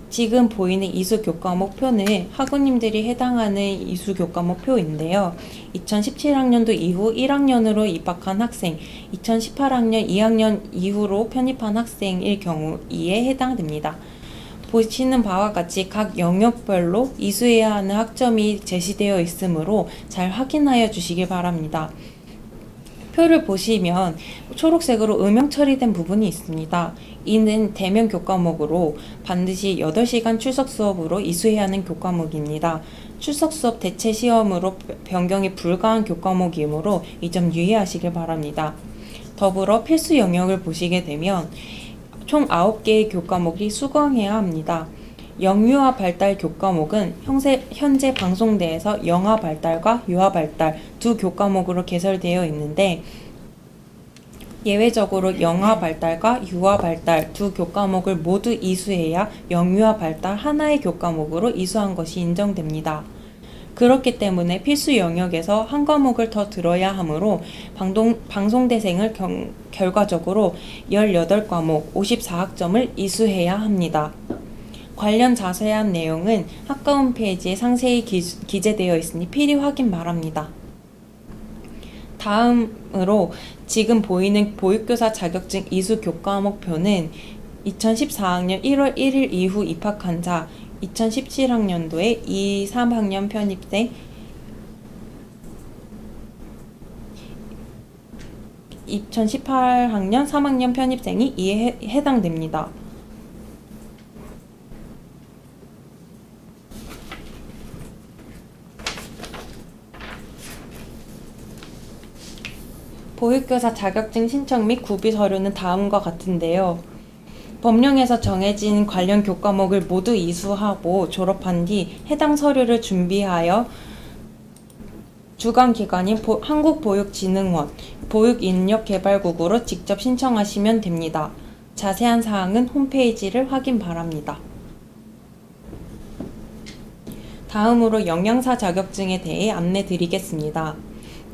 지금 보이는 이수 교과목 표는 학우님들이 해당하는 이수 교과목 표인데요. 2017학년도 이후 1학년으로 입학한 학생, 2018학년 2학년 이후로 편입한 학생일 경우에 해당됩니다. 보시는 바와 같이 각 영역별로 이수해야 하는 학점이 제시되어 있으므로 잘 확인하여 주시길 바랍니다. 표를 보시면 초록색으로 음영 처리된 부분이 있습니다. 이는 대면 교과목으로 반드시 8시간 출석 수업으로 이수해야 하는 교과목입니다. 출석 수업 대체 시험으로 변경이 불가한 교과목이므로 이 점 유의하시길 바랍니다. 더불어 필수 영역을 보시게 되면 총 9개의 교과목이 수강해야 합니다. 영유아 발달 교과목은 현재 방송대에서 영아 발달과 유아 발달 두 교과목으로 개설되어 있는데 예외적으로 영아 발달과 유아 발달 두 교과목을 모두 이수해야 영유아 발달 하나의 교과목으로 이수한 것이 인정됩니다. 그렇기 때문에 필수 영역에서 한 과목을 더 들어야 하므로 방송대생을 결과적으로 18과목 54학점을 이수해야 합니다. 관련 자세한 내용은 학과 홈페이지에 상세히 기재되어 있으니 필히 확인 바랍니다. 다음으로 지금 보이는 보육교사 자격증 이수 교과목표는 2014학년 1월 1일 이후 입학한 자, 2017학년도에 2, 3학년 편입생, 2018학년 3학년 편입생이 이에 해당됩니다. 보육교사 자격증 신청 및 구비 서류는 다음과 같은데요. 법령에서 정해진 관련 교과목을 모두 이수하고 졸업한 뒤 해당 서류를 준비하여 주관기관인 한국보육진흥원, 보육인력개발국으로 직접 신청하시면 됩니다. 자세한 사항은 홈페이지를 확인 바랍니다. 다음으로 영양사 자격증에 대해 안내 드리겠습니다.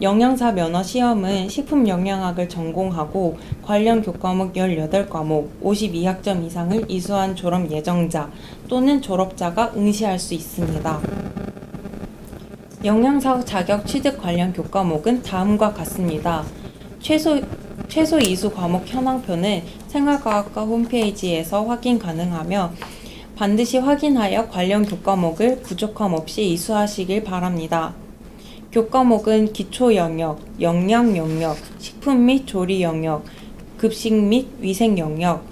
영양사 면허 시험은 식품영양학을 전공하고 관련 교과목 18과목 52학점 이상을 이수한 졸업 예정자 또는 졸업자가 응시할 수 있습니다. 영양사 자격 취득 관련 교과목은 다음과 같습니다. 최소 이수 과목 현황표는 생활과학과 홈페이지에서 확인 가능하며 반드시 확인하여 관련 교과목을 부족함 없이 이수하시길 바랍니다. 교과목은 기초 영역, 영양 영역, 식품 및 조리 영역, 급식 및 위생 영역,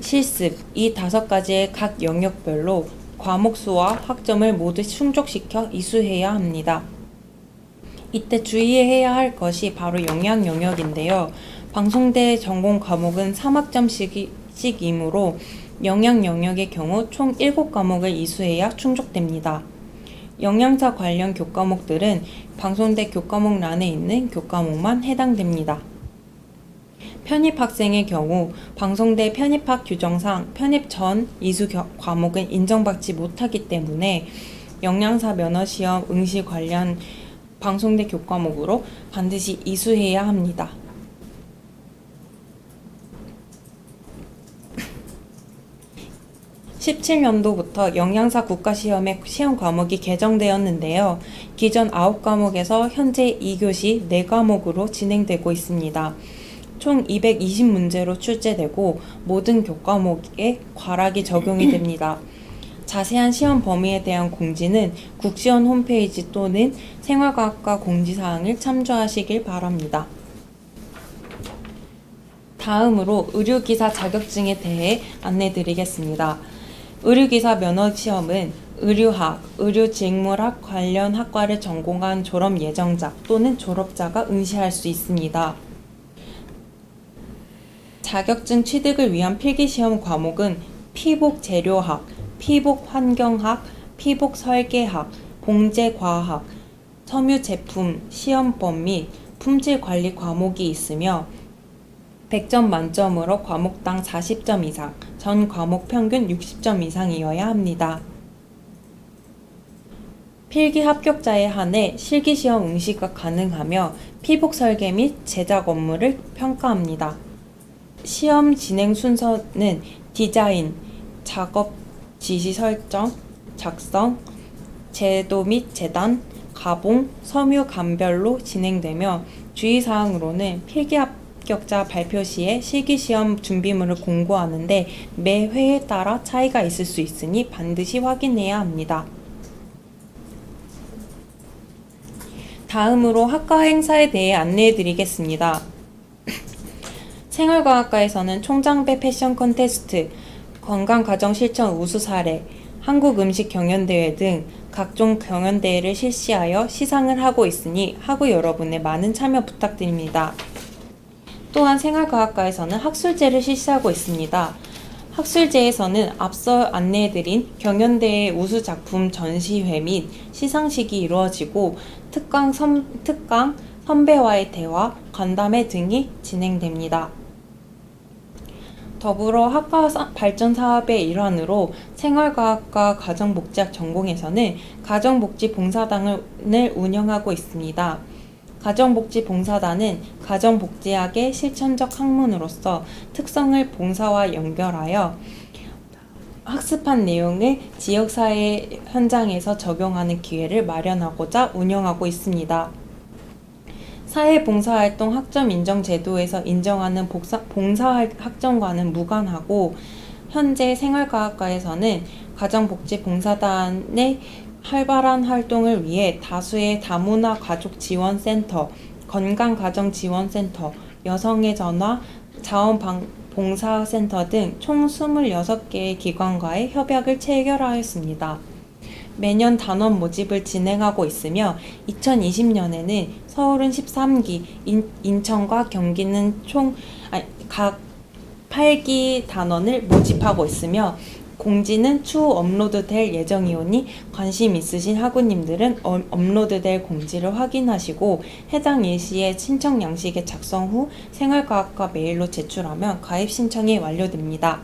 실습 이 5가지의 각 영역별로 과목 수와 학점을 모두 충족시켜 이수해야 합니다. 이때 주의해야 할 것이 바로 영양 영역인데요. 방송대 전공 과목은 3학점씩이므로 영양 영역의 경우 총 7과목을 이수해야 충족됩니다. 영양사 관련 교과목들은 방송대 교과목란에 있는 교과목만 해당됩니다. 편입학생의 경우 방송대 편입학 규정상 편입 전 이수 과목은 인정받지 못하기 때문에 영양사 면허시험 응시 관련 방송대 교과목으로 반드시 이수해야 합니다. 17년도부터 영양사 국가시험의 시험 과목이 개정되었는데요. 기존 9과목에서 현재 2교시 4과목으로 진행되고 있습니다. 총 220문제로 출제되고 모든 교과목에 과락이 적용이 됩니다. 자세한 시험 범위에 대한 공지는 국시원 홈페이지 또는 생활과학과 공지사항을 참조하시길 바랍니다. 다음으로 의료기사 자격증에 대해 안내드리겠습니다. 의료기사 면허시험은 의료학, 의료직물학 관련 학과를 전공한 졸업 예정자 또는 졸업자가 응시할 수 있습니다. 자격증 취득을 위한 필기시험 과목은 피복재료학, 피복환경학, 피복설계학, 봉제과학, 섬유제품 시험법 및 품질관리 과목이 있으며 100점 만점으로 과목당 40점 이상, 전 과목 평균 60점 이상이어야 합니다. 필기 합격자에 한해 실기시험 응시가 가능하며 피복설계 및 제작 업무를 평가합니다. 시험 진행 순서는 디자인, 작업 지시 설정, 작성, 제도 및 재단, 가봉, 섬유 감별로 진행되며 주의사항으로는 필기 합격자 발표 시에 실기시험 준비물을 공고하는데 매 회에 따라 차이가 있을 수 있으니 반드시 확인해야 합니다. 다음으로 학과 행사에 대해 안내해 드리겠습니다. 생활과학과에서는 총장배 패션 콘테스트, 건강가정실천 우수 사례, 한국음식경연대회 등 각종 경연대회를 실시하여 시상을 하고 있으니 학우 여러분의 많은 참여 부탁드립니다. 또한 생활과학과에서는 학술제를 실시하고 있습니다. 학술제에서는 앞서 안내해드린 경연대회 우수작품 전시회 및 시상식이 이루어지고 특강, 선배와의 대화, 간담회 등이 진행됩니다. 더불어 학과 발전 사업의 일환으로 생활과학과 가정복지학 전공에서는 가정복지봉사단을 운영하고 있습니다. 가정복지봉사단은 가정복지학의 실천적 학문으로서 특성을 봉사와 연결하여 학습한 내용을 지역사회 현장에서 적용하는 기회를 마련하고자 운영하고 있습니다. 사회봉사활동 학점 인정 제도에서 인정하는 봉사학점과는 무관하고 현재 생활과학과에서는 가정복지봉사단의 활발한 활동을 위해 다수의 다문화 가족지원센터, 건강가정지원센터, 여성의 전화, 자원봉사센터 등 총 26개의 기관과의 협약을 체결하였습니다. 매년 단원 모집을 진행하고 있으며 2020년에는 서울은 13기, 인천과 경기는 각 8기 단원을 모집하고 있으며 공지는 추후 업로드될 예정이오니 관심 있으신 학우님들은 업로드될 공지를 확인하시고 해당 예시의 신청 양식의 작성 후 생활과학과 메일로 제출하면 가입 신청이 완료됩니다.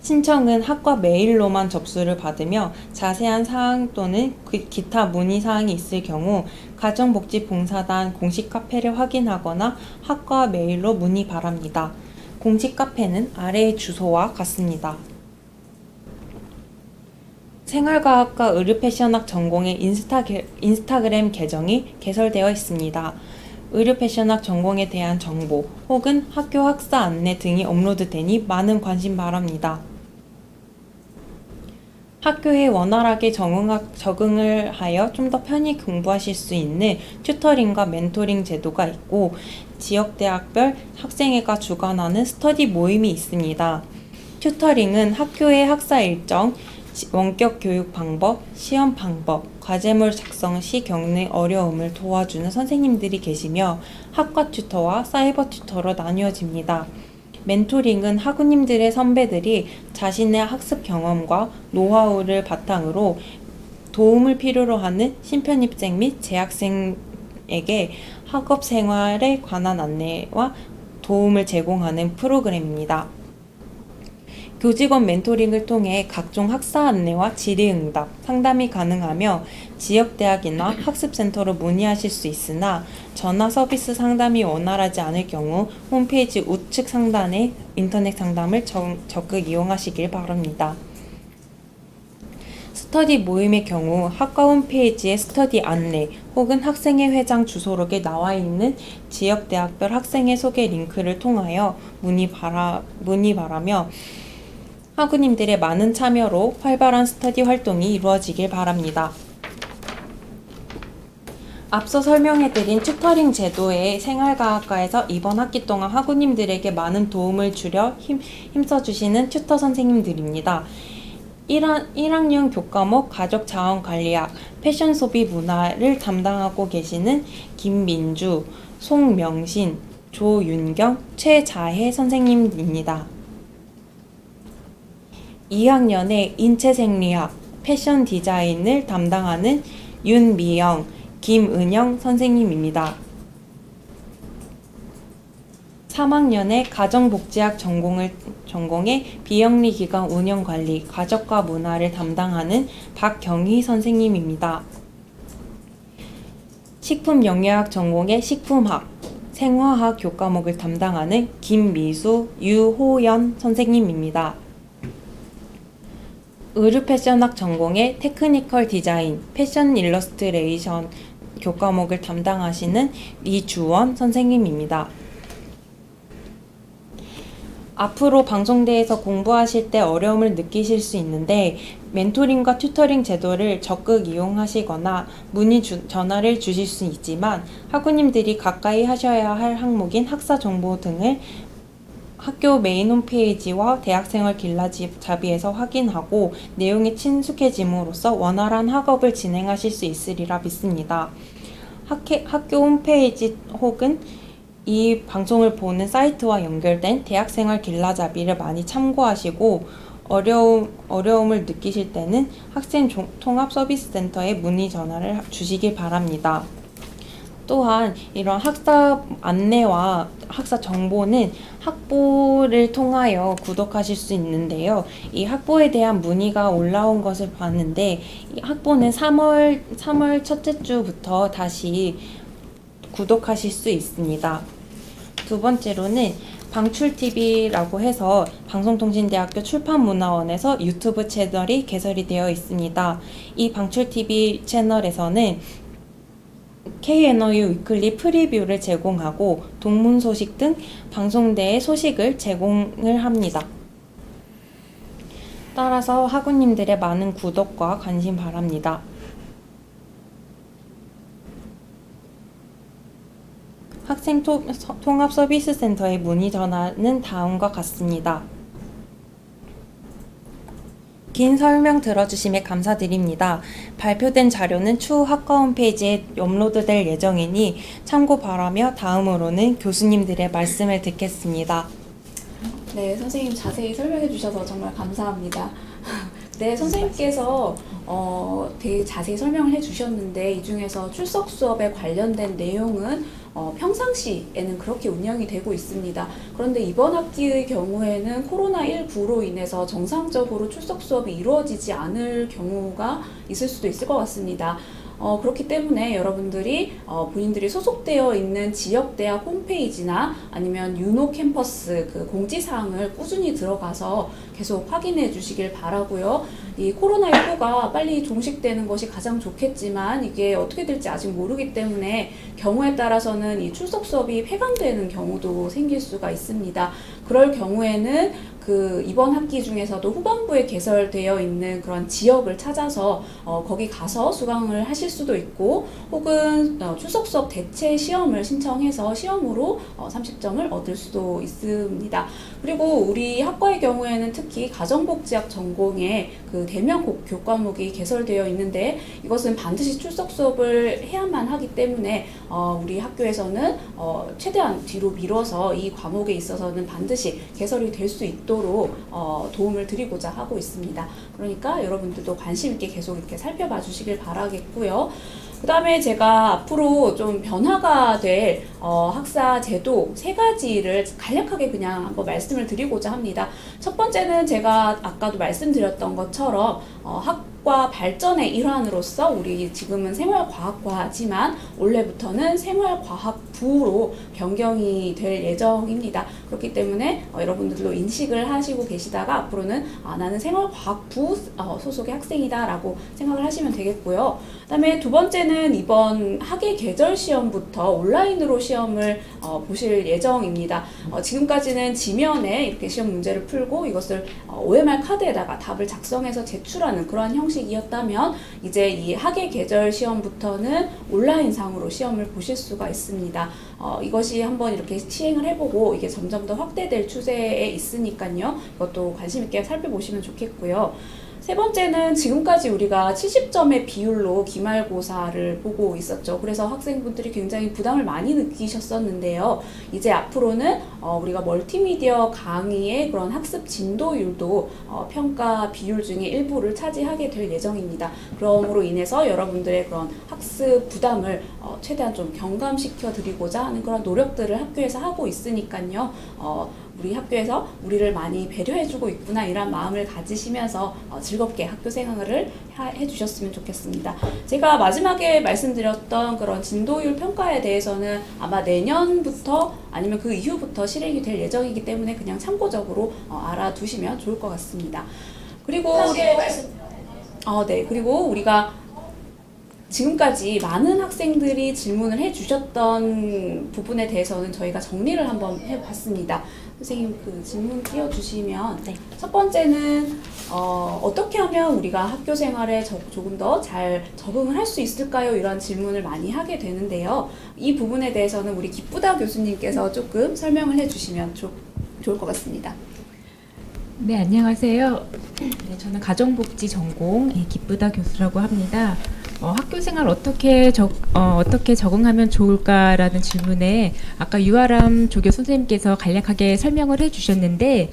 신청은 학과 메일로만 접수를 받으며 자세한 사항 또는 기타 문의 사항이 있을 경우 가정복지봉사단 공식 카페를 확인하거나 학과 메일로 문의 바랍니다. 공식 카페는 아래의 주소와 같습니다. 생활과학과 의류패션학 전공의 인스타그램 계정이 개설되어 있습니다. 의류패션학 전공에 대한 정보 혹은 학교 학사 안내 등이 업로드되니 많은 관심 바랍니다. 학교에 원활하게 적응을 하여 좀 더 편히 공부하실 수 있는 튜터링과 멘토링 제도가 있고 지역대학별 학생회가 주관하는 스터디 모임이 있습니다. 튜터링은 학교의 학사 일정, 원격 교육 방법, 시험 방법, 과제물 작성 시 겪는 어려움을 도와주는 선생님들이 계시며 학과 튜터와 사이버 튜터로 나뉘어집니다. 멘토링은 학우님들의 선배들이 자신의 학습 경험과 노하우를 바탕으로 도움을 필요로 하는 신편입생 및 재학생에게 학업 생활에 관한 안내와 도움을 제공하는 프로그램입니다. 교직원 멘토링을 통해 각종 학사 안내와 질의응답, 상담이 가능하며 지역대학이나 학습센터로 문의하실 수 있으나 전화 서비스 상담이 원활하지 않을 경우 홈페이지 우측 상단의 인터넷 상담을 적극 이용하시길 바랍니다. 스터디 모임의 경우 학과 홈페이지에 스터디 안내 혹은 학생회 회장 주소록에 나와 있는 지역대학별 학생회 소개 링크를 통하여 문의 바라며 학우님들의 많은 참여로 활발한 스터디 활동이 이루어지길 바랍니다. 앞서 설명해드린 튜터링 제도의 생활과학과에서 이번 학기 동안 학우님들에게 많은 도움을 주려 힘써주시는 튜터 선생님들입니다. 1학년 교과목 가족자원관리학, 패션 소비 문화를 담당하고 계시는 김민주, 송명신, 조윤경, 최자혜 선생님입니다. 2학년에 인체생리학, 패션 디자인을 담당하는 윤미영, 김은영 선생님입니다. 3학년에 가정복지학 전공의 비영리기관 운영관리, 가족과 문화를 담당하는 박경희 선생님입니다. 식품영양학 전공의 식품학, 생화학 교과목을 담당하는 김미수, 유호연 선생님입니다. 의류패션학 전공의 테크니컬 디자인, 패션 일러스트레이션 교과목을 담당하시는 이주원 선생님입니다. 앞으로 방송대에서 공부하실 때 어려움을 느끼실 수 있는데 멘토링과 튜터링 제도를 적극 이용하시거나 전화를 주실 수 있지만 학우님들이 가까이 하셔야 할 항목인 학사 정보 등을 학교 메인 홈페이지와 대학생활 길라잡이에서 확인하고 내용에 친숙해짐으로써 원활한 학업을 진행하실 수 있으리라 믿습니다. 학교 홈페이지 혹은 이 방송을 보는 사이트와 연결된 대학생활 길라잡이를 많이 참고하시고 어려움을 느끼실 때는 학생 통합 서비스 센터에 문의 전화를 주시길 바랍니다. 또한 이런 학사 안내와 학사 정보는 학보를 통하여 구독하실 수 있는데요. 이 학보에 대한 문의가 올라온 것을 봤는데 이 학보는 3월 첫째 주부터 다시 구독하실 수 있습니다. 두 번째로는 방출TV라고 해서 방송통신대학교 출판문화원에서 유튜브 채널이 개설이 되어 있습니다. 이 방출TV 채널에서는 KNOU 위클리 프리뷰를 제공하고 동문 소식 등 방송대의 소식을 제공을 합니다. 따라서 학우님들의 많은 구독과 관심 바랍니다. 학생 통합 서비스 센터의 문의 전화는 다음과 같습니다. 긴 설명 들어주심에 감사드립니다. 발표된 자료는 추후 학과 홈페이지에 업로드될 예정이니 참고 바라며 다음으로는 교수님들의 말씀을 듣겠습니다. 네, 선생님 자세히 설명해 주셔서 정말 감사합니다. 네, 선생님께서 되게 자세히 설명을 해주셨는데 이 중에서 출석 수업에 관련된 내용은 평상시에는 그렇게 운영이 되고 있습니다. 그런데 이번 학기의 경우에는 코로나19로 인해서 정상적으로 출석 수업이 이루어지지 않을 경우가 있을 수도 있을 것 같습니다. 그렇기 때문에 여러분들이 본인들이 소속되어 있는 지역대학 홈페이지나 아니면 유노 캠퍼스 그 공지사항을 꾸준히 들어가서 계속 확인해 주시길 바라고요. 이 코로나19가 빨리 종식되는 것이 가장 좋겠지만 이게 어떻게 될지 아직 모르기 때문에 경우에 따라서는 이 출석 수업이 폐강되는 경우도 생길 수가 있습니다. 그럴 경우에는 그 이번 학기 중에서도 후반부에 개설되어 있는 그런 지역을 찾아서 거기 가서 수강을 하실 수도 있고 혹은 출석 수업 대체 시험을 신청해서 시험으로 30점을 얻을 수도 있습니다. 그리고 우리 학과의 경우에는 특히 가정복지학 전공에 그 대면 교과목이 개설되어 있는데 이것은 반드시 출석 수업을 해야만 하기 때문에 우리 학교에서는 최대한 뒤로 미뤄서 이 과목에 있어서는 반드시 개설이 될 수 있도록 도움을 드리고자 하고 있습니다. 그러니까 여러분들도 관심 있게 계속 이렇게 살펴봐 주시길 바라겠고요. 그 다음에 제가 앞으로 좀 변화가 될 학사 제도 3가지를 간략하게 그냥 한번 말씀을 드리고자 합니다. 첫 번째는 제가 아까도 말씀드렸던 것처럼 학과 발전의 일환으로서 우리 지금은 생활과학과지만 올해부터는 생활과학부로 변경이 될 예정입니다. 그렇기 때문에 여러분들도 인식을 하시고 계시다가 앞으로는 나는 생활과학부 소속의 학생이다 라고 생각을 하시면 되겠고요. 그 다음에 두 번째는 이번 학예 계절 시험부터 온라인으로 시험을 보실 예정입니다. 지금까지는 지면에 이렇게 시험 문제를 풀고 이것을 OMR 카드에다가 답을 작성해서 제출하는 그러한 형식이었다면 이제 이 학예 계절 시험부터는 온라인상으로 시험을 보실 수가 있습니다. 이것이 한번 이렇게 시행을 해보고 이게 점점 더 확대될 추세에 있으니까요. 이것도 관심 있게 살펴보시면 좋겠고요. 세 번째는 지금까지 우리가 70점의 비율로 기말고사를 보고 있었죠. 그래서 학생분들이 굉장히 부담을 많이 느끼셨었는데요. 이제 앞으로는 우리가 멀티미디어 강의의 그런 학습 진도율도 평가 비율 중에 일부를 차지하게 될 예정입니다. 그러므로 인해서 여러분들의 그런 학습 부담을 최대한 좀 경감시켜 드리고자 하는 그런 노력들을 학교에서 하고 있으니까요. 우리 학교에서 우리를 많이 배려해주고 있구나 이런 마음을 가지시면서 즐겁게 학교 생활을 해주셨으면 좋겠습니다. 제가 마지막에 말씀드렸던 그런 진도율 평가에 대해서는 아마 내년부터 아니면 그 이후부터 실행이 될 예정이기 때문에 그냥 참고적으로 알아두시면 좋을 것 같습니다. 그리고 그리고 우리가 지금까지 많은 학생들이 질문을 해주셨던 부분에 대해서는 저희가 정리를 한번 해봤습니다. 선생님 그 질문 띄워주시면 네. 첫 번째는 어떻게 하면 우리가 학교 생활에 조금 더 잘 적응을 할 수 있을까요? 이런 질문을 많이 하게 되는데요. 이 부분에 대해서는 우리 기쁘다 교수님께서 조금 설명을 해주시면 좋을 것 같습니다. 네, 안녕하세요. 네, 저는 가정복지 전공 기쁘다 교수라고 합니다. 학교 생활 어떻게 적응하면 좋을까라는 질문에 아까 유아람 조교 선생님께서 간략하게 설명을 해주셨는데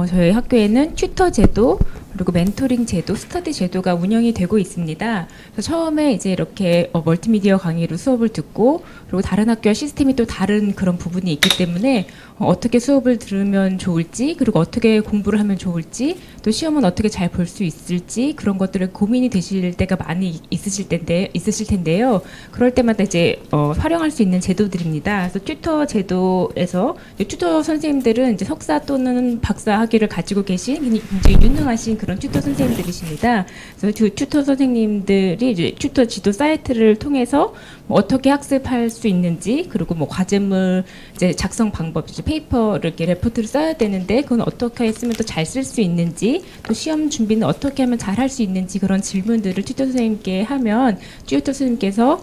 저희 학교에는 튜터 제도 그리고 멘토링 제도, 스터디 제도가 운영이 되고 있습니다. 그래서 처음에 이제 이렇게 멀티미디어 강의로 수업을 듣고 그리고 다른 학교와 시스템이 또 다른 그런 부분이 있기 때문에 어떻게 수업을 들으면 좋을지 그리고 어떻게 공부를 하면 좋을지 또 시험은 어떻게 잘 볼 수 있을지 그런 것들을 고민이 되실 때가 많이 있으실 텐데요. 그럴 때마다 이제 활용할 수 있는 제도들입니다. 그래서 튜터 제도에서 튜터 선생님들은 이제 석사 또는 박사 학위를 가지고 계신 굉장히 유능하신 그런 튜터 선생님들이십니다. 그래서 그 튜터 선생님들이 이제 튜터 지도 사이트를 통해서 뭐 어떻게 학습할 수 있는지 그리고 뭐 과제물 이제 작성 방법, 이제 페이퍼를 이렇게 레포트를 써야 되는데 그건 어떻게 했으면 또 잘 쓸 수 있는지 또 시험 준비는 어떻게 하면 잘 할 수 있는지 그런 질문들을 튜터 선생님께 하면 튜터 선생님께서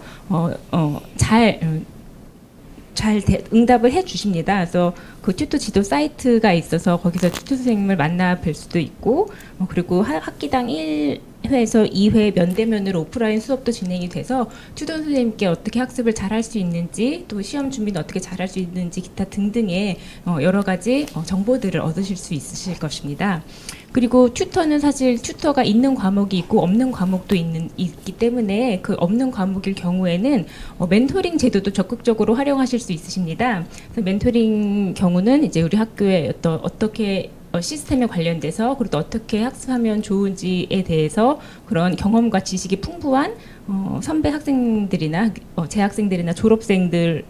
응답을 해주십니다. 그래서 그 튜터 지도 사이트가 있어서 거기서 튜터 선생님을 만나 뵐 수도 있고 그리고 학기당 1회에서 2회 면대면으로 오프라인 수업도 진행이 돼서 튜터 선생님께 어떻게 학습을 잘 할 수 있는지 또 시험 준비는 어떻게 잘 할 수 있는지 기타 등등의 여러 가지 정보들을 얻으실 수 있으실 것입니다. 그리고 튜터는 사실 튜터가 있는 과목이 있고 없는 과목도 있기 때문에 그 없는 과목일 경우에는 멘토링 제도도 적극적으로 활용하실 수 있으십니다. 그래서 멘토링 경우는 이제 우리 학교에 어떻게 시스템에 관련돼서 그리고 또 어떻게 학습하면 좋은지에 대해서 그런 경험과 지식이 풍부한 선배 학생들이나 재학생들이나 졸업생들이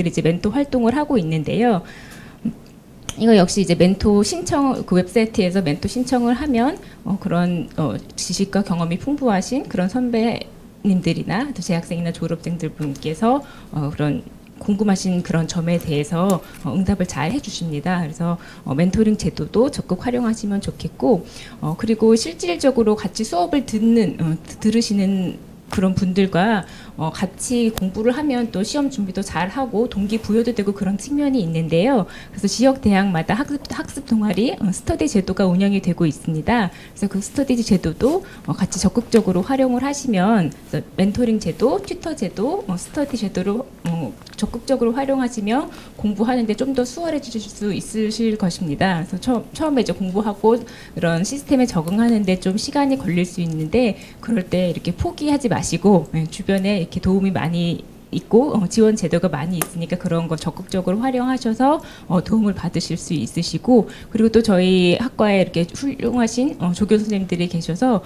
이제 멘토 활동을 하고 있는데요. 이거 역시 이제 멘토 신청 그 웹사이트에서 멘토 신청을 하면 그런 지식과 경험이 풍부하신 그런 선배님들이나 또 재학생이나 졸업생들 분께서 그런 궁금하신 그런 점에 대해서 응답을 잘 해주십니다. 그래서 멘토링 제도도 적극 활용하시면 좋겠고 그리고 실질적으로 같이 수업을 들으시는 그런 분들과 같이 공부를 하면 또 시험 준비도 잘 하고 동기부여도 되고 그런 측면이 있는데요. 그래서 지역 대학마다 학습 동아리 스터디 제도가 운영이 되고 있습니다. 그래서 그 스터디 제도도 같이 적극적으로 활용을 하시면 멘토링 제도, 튜터 제도, 스터디 제도를 적극적으로 활용하시면 공부하는데 좀 더 수월해질 수 있으실 것입니다. 그래서 처음에 이제 공부하고 이런 시스템에 적응하는데 좀 시간이 걸릴 수 있는데 그럴 때 이렇게 포기하지 마시고 주변에 이렇게 도움이 많이 있고 지원 제도가 많이 있으니까 그런 거 적극적으로 활용하셔서 도움을 받으실 수 있으시고 그리고 또 저희 학과에 이렇게 훌륭하신 조교 선생님들이 계셔서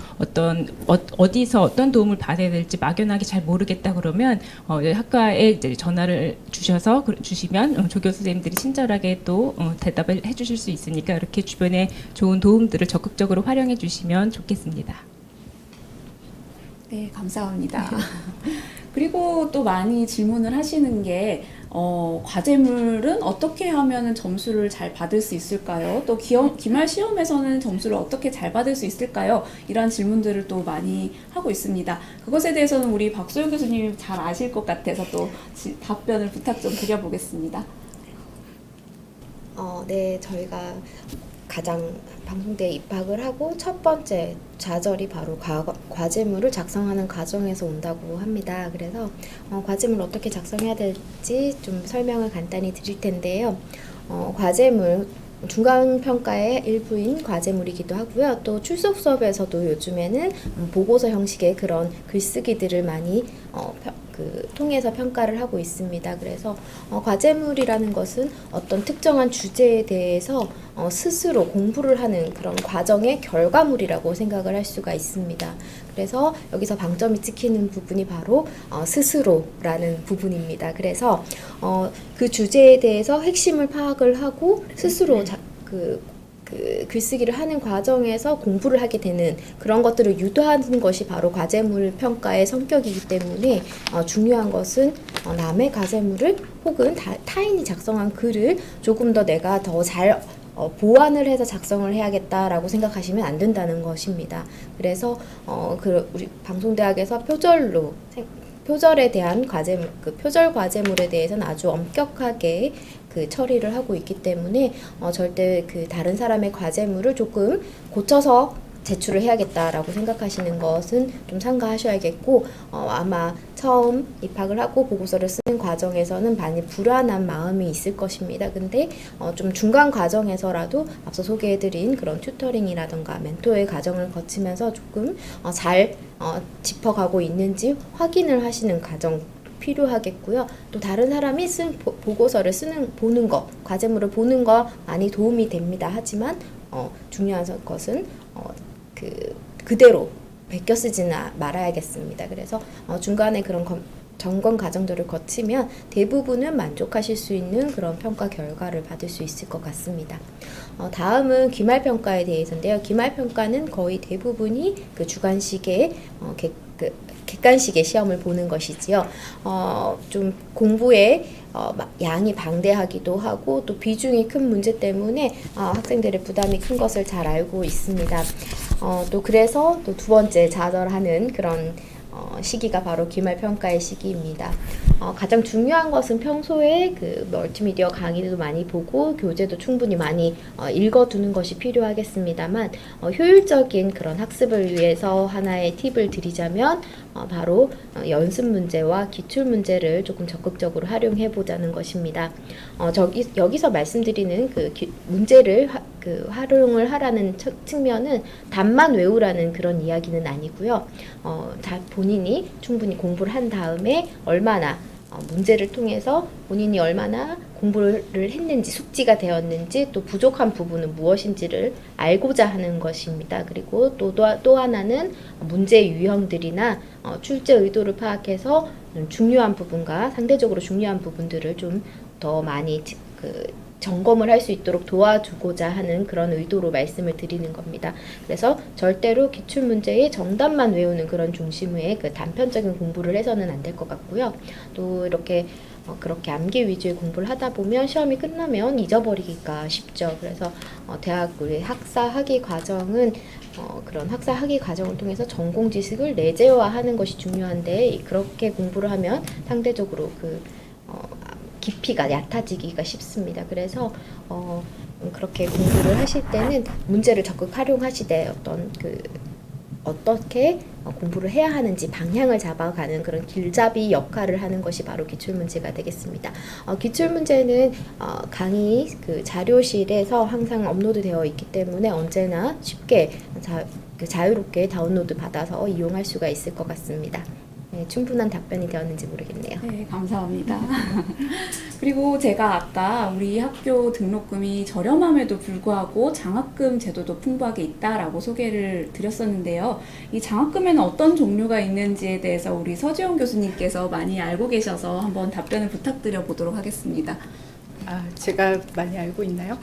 어디서 어떤 도움을 받아야 될지 막연하게 잘 모르겠다 그러면 학과에 이제 전화를 주시면 조교 선생님들이 친절하게 또 대답을 해주실 수 있으니까 이렇게 주변에 좋은 도움들을 적극적으로 활용해 주시면 좋겠습니다. 네, 감사합니다. 그리고 또 많이 질문을 하시는 게 과제물은 어떻게 하면 점수를 잘 받을 수 있을까요? 또 기말 시험에서는 점수를 어떻게 잘 받을 수 있을까요? 이런 질문들을 또 많이 하고 있습니다. 그것에 대해서는 우리 박소영 교수님이 잘 아실 것 같아서 또 답변을 부탁 좀 드려보겠습니다. 네, 저희가 가장 방송대에 입학을 하고 첫 번째 좌절이 바로 과제물을 작성하는 과정에서 온다고 합니다. 그래서 과제물 어떻게 작성해야 될지 좀 설명을 간단히 드릴 텐데요. 과제물 중간 평가의 일부인 과제물이기도 하고요. 또 출석 수업에서도 요즘에는 보고서 형식의 그런 글쓰기들을 많이 통해서 평가를 하고 있습니다. 그래서 과제물이라는 것은 어떤 특정한 주제에 대해서 스스로 공부를 하는 그런 과정의 결과물이라고 생각을 할 수가 있습니다. 그래서 여기서 방점이 찍히는 부분이 바로 스스로라는 부분입니다. 그래서 그 주제에 대해서 핵심을 파악을 하고 스스로 글쓰기를 하는 과정에서 공부를 하게 되는 그런 것들을 유도하는 것이 바로 과제물 평가의 성격이기 때문에 중요한 것은 남의 과제물을 혹은 타인이 작성한 글을 조금 더 내가 더 잘 보완을 해서 작성을 해야겠다라고 생각하시면 안 된다는 것입니다. 그래서 우리 방송대학에서 표절에 대한 과제물, 표절 과제물에 대해서는 아주 엄격하게 처리를 하고 있기 때문에 절대 다른 사람의 과제물을 조금 고쳐서 제출을 해야겠다라고 생각하시는 것은 좀 삼가하셔야겠고, 아마 처음 입학을 하고 보고서를 쓰는 과정에서는 많이 불안한 마음이 있을 것입니다. 근데 좀 중간 과정에서라도 앞서 소개해드린 그런 튜터링이라던가 멘토의 과정을 거치면서 조금 잘 짚어가고 있는지 확인을 하시는 과정 필요하겠고요. 또 다른 사람이 쓴 보고서를 보는 거, 과제물을 보는 거 많이 도움이 됩니다. 하지만 중요한 것은 그대로 베껴 쓰지는 말아야겠습니다. 그래서 중간에 그런 점검 과정들을 거치면 대부분은 만족하실 수 있는 그런 평가 결과를 받을 수 있을 것 같습니다. 다음은 기말평가에 대해서인데요. 기말평가는 거의 대부분이 그 주관식의 객관식의 시험을 보는 것이지요. 좀 공부에 양이 방대하기도 하고 또 비중이 큰 문제 때문에 학생들의 부담이 큰 것을 잘 알고 있습니다. 또 그래서 또 두 번째 좌절하는 그런 시기가 바로 기말평가의 시기입니다. 가장 중요한 것은 평소에 그 멀티미디어 강의도 많이 보고 교재도 충분히 많이 읽어두는 것이 필요하겠습니다만 효율적인 그런 학습을 위해서 하나의 팁을 드리자면 바로 연습 문제와 기출 문제를 조금 적극적으로 활용해 보자는 것입니다. 여기서 말씀드리는 문제를 활용을 하라는 측면은 답만 외우라는 그런 이야기는 아니고요. 본인이 충분히 공부를 한 다음에 얼마나 문제를 통해서 본인이 얼마나 공부를 했는지, 숙지가 되었는지, 또 부족한 부분은 무엇인지를 알고자 하는 것입니다. 그리고 또 하나는 문제 유형들이나 출제 의도를 파악해서 중요한 부분과 상대적으로 중요한 부분들을 좀 더 많이 점검을 할 수 있도록 도와주고자 하는 그런 의도로 말씀을 드리는 겁니다. 그래서 절대로 기출문제의 정답만 외우는 그런 중심의 단편적인 공부를 해서는 안 될 것 같고요. 또 이렇게 그렇게 암기 위주의 공부를 하다 보면 시험이 끝나면 잊어버리기가 쉽죠. 그래서 우리 학사 학위 과정은 그런 학사 학위 과정을 통해서 전공 지식을 내재화하는 것이 중요한데 그렇게 공부를 하면 상대적으로 깊이가 얕아지기가 쉽습니다. 그래서 그렇게 공부를 하실 때는 문제를 적극 활용하시되 어떻게 공부를 해야 하는지 방향을 잡아가는 그런 길잡이 역할을 하는 것이 바로 기출문제가 되겠습니다. 기출문제는 강의 자료실에서 항상 업로드되어 있기 때문에 언제나 쉽게 자유롭게 다운로드 받아서 이용할 수가 있을 것 같습니다. 네, 충분한 답변이 되었는지 모르겠네요. 네, 감사합니다. 그리고 제가 아까 우리 학교 등록금이 저렴함에도 불구하고 장학금 제도도 풍부하게 있다라고 소개를 드렸었는데요. 이 장학금에는 어떤 종류가 있는지에 대해서 우리 서지원 교수님께서 많이 알고 계셔서 한번 답변을 부탁드려 보도록 하겠습니다. 제가 많이 알고 있나요?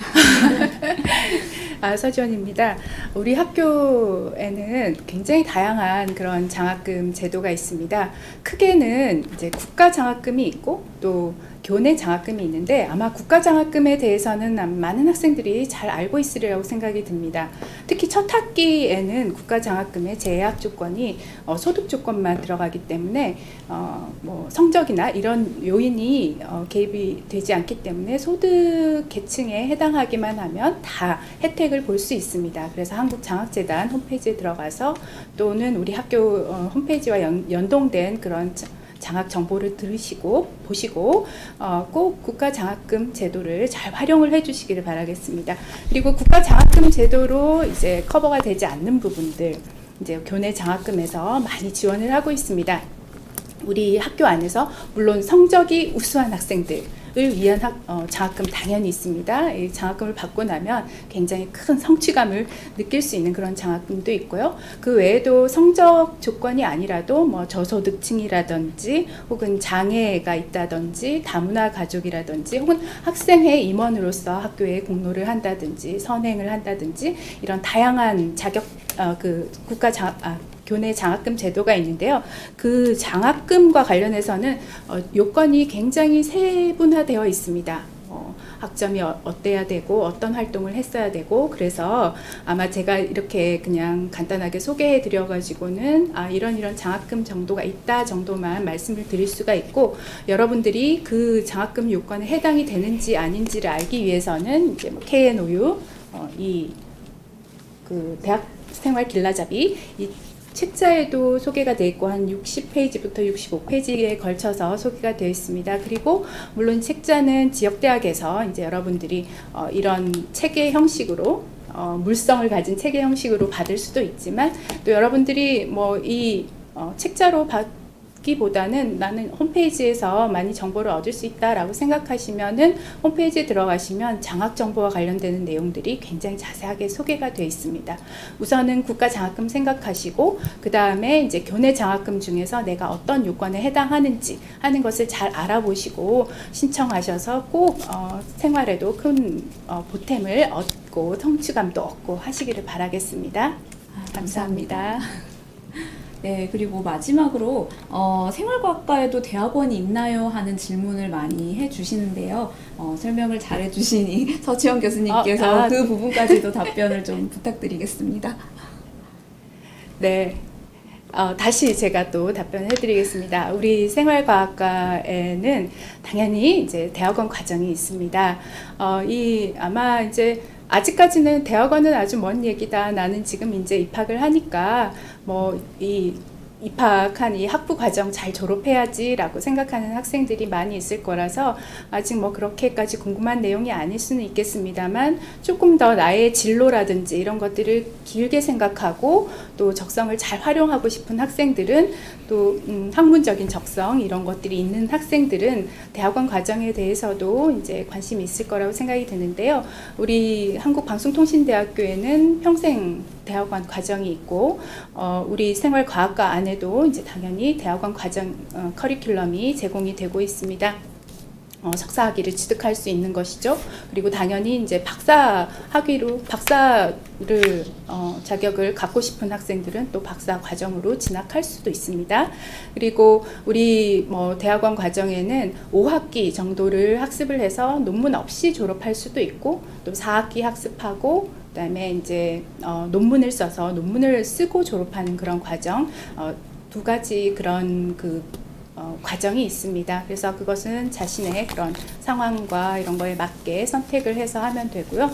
서지원입니다. 우리 학교에는 굉장히 다양한 그런 장학금 제도가 있습니다. 크게는 이제 국가 장학금이 있고 또 교내 장학금이 있는데 아마 국가 장학금에 대해서는 많은 학생들이 잘 알고 있으리라고 생각이 듭니다. 특히 첫 학기에는 국가 장학금의 제약 조건이 소득 조건만 들어가기 때문에 성적이나 이런 요인이 개입이 되지 않기 때문에 소득 계층에 해당하기만 하면 다 혜택을 볼 수 있습니다. 그래서 한국장학재단 홈페이지에 들어가서 또는 우리 학교 홈페이지와 연동된 그런 장학 정보를 보시고 꼭 국가 장학금 제도를 잘 활용을 해주시기를 바라겠습니다. 그리고 국가 장학금 제도로 이제 커버가 되지 않는 부분들 이제 교내 장학금에서 많이 지원을 하고 있습니다. 우리 학교 안에서 물론 성적이 우수한 학생들을 위한 장학금 당연히 있습니다. 이 장학금을 받고 나면 굉장히 큰 성취감을 느낄 수 있는 그런 장학금도 있고요. 그 외에도 성적 조건이 아니라도 저소득층이라든지 혹은 장애가 있다든지 다문화 가족이라든지 혹은 학생회 임원으로서 학교에 공로를 한다든지 선행을 한다든지 이런 다양한 교내 장학금 제도가 있는데요. 그 장학금과 관련해서는 요건이 굉장히 세분화되어 있습니다. 학점이 어때야 되고 어떤 활동을 했어야 되고 그래서 아마 제가 이렇게 그냥 간단하게 소개해 드려 가지고는 이런 장학금 정도가 있다 정도만 말씀을 드릴 수가 있고 여러분들이 그 장학금 요건에 해당이 되는지 아닌지를 알기 위해서는 이제 KNOU 대학 생활 길라잡이 이 책자에도 소개가 되어 있고 한 60페이지부터 65페이지에 걸쳐서 소개가 되어 있습니다. 그리고 물론 책자는 지역대학에서 이제 여러분들이 이런 책의 형식으로 물성을 가진 책의 형식으로 받을 수도 있지만 또 여러분들이 뭐 이 책자로 받기보다는 나는 홈페이지에서 많이 정보를 얻을 수 있다라고 생각하시면은 홈페이지에 들어가시면 장학 정보와 관련되는 내용들이 굉장히 자세하게 소개가 되어 있습니다. 우선은 국가 장학금 생각하시고 그 다음에 이제 교내 장학금 중에서 내가 어떤 요건에 해당하는지 하는 것을 잘 알아보시고 신청하셔서 꼭 생활에도 큰 보탬을 얻고 성취감도 얻고 하시기를 바라겠습니다. 감사합니다. 네, 그리고 마지막으로 생활과학과에도 대학원이 있나요? 하는 질문을 많이 해주시는데요. 설명을 잘해주시니 서지원 교수님께서 그 부분까지도 답변을 좀 부탁드리겠습니다. 네. 다시 제가 또 답변해 드리겠습니다. 우리 생활과학과에는 당연히 이제 대학원 과정이 있습니다. 아마 이제 아직까지는 대학원은 아주 먼 얘기다. 나는 지금 이제 입학을 하니까 입학한 이 학부 과정 잘 졸업해야지라고 생각하는 학생들이 많이 있을 거라서 아직 뭐 그렇게까지 궁금한 내용이 아닐 수는 있겠습니다만 조금 더 나의 진로라든지 이런 것들을 길게 생각하고 또 적성을 잘 활용하고 싶은 학생들은 또 학문적인 적성 이런 것들이 있는 학생들은 대학원 과정에 대해서도 이제 관심이 있을 거라고 생각이 드는데요. 우리 한국방송통신대학교에는 평생 대학원 과정이 있고 우리 생활과학과 안에도 이제 당연히 대학원 과정 커리큘럼이 제공이 되고 있습니다. 석사학위를 취득할 수 있는 것이죠. 그리고 당연히 이제 박사를 자격을 갖고 싶은 학생들은 또 박사 과정으로 진학할 수도 있습니다. 그리고 우리 대학원 과정에는 5학기 정도를 학습을 해서 논문 없이 졸업할 수도 있고 또 4학기 학습하고 그다음에 이제 논문을 써서 논문을 쓰고 졸업하는 그런 과정 두 가지 그런 과정이 있습니다. 그래서 그것은 자신의 그런 상황과 이런 거에 맞게 선택을 해서 하면 되고요.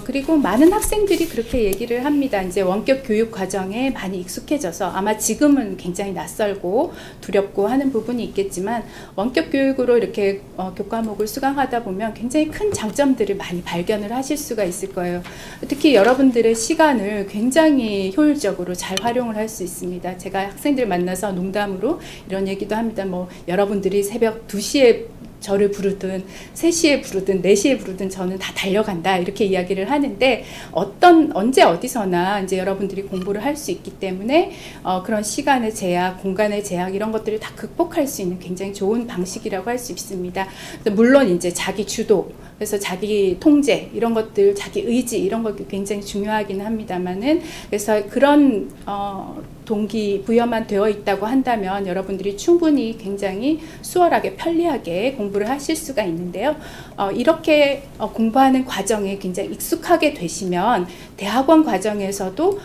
그리고 많은 학생들이 그렇게 얘기를 합니다. 이제 원격 교육 과정에 많이 익숙해져서 아마 지금은 굉장히 낯설고 두렵고 하는 부분이 있겠지만 원격 교육으로 이렇게 교과목을 수강하다 보면 굉장히 큰 장점들을 많이 발견을 하실 수가 있을 거예요. 특히 여러분들의 시간을 굉장히 효율적으로 잘 활용을 할 수 있습니다. 제가 학생들 만나서 농담으로 이런 얘기도 합니다. 여러분들이 새벽 2시에 저를 부르든 3시에 부르든 4시에 부르든 저는 다 달려간다 이렇게 이야기를 하는데 언제 어디서나 이제 여러분들이 공부를 할 수 있기 때문에 그런 시간의 제약, 공간의 제약 이런 것들을 다 극복할 수 있는 굉장히 좋은 방식이라고 할 수 있습니다. 물론 이제 자기 주도, 그래서 자기 통제 이런 것들, 자기 의지 이런 것도 굉장히 중요하긴 합니다만은 그래서 그런 동기부여만 되어 있다고 한다면 여러분들이 충분히 굉장히 수월하게 편리하게 공부를 하실 수가 있는데요. 이렇게 공부하는 과정에 굉장히 익숙하게 되시면 대학원 과정에서도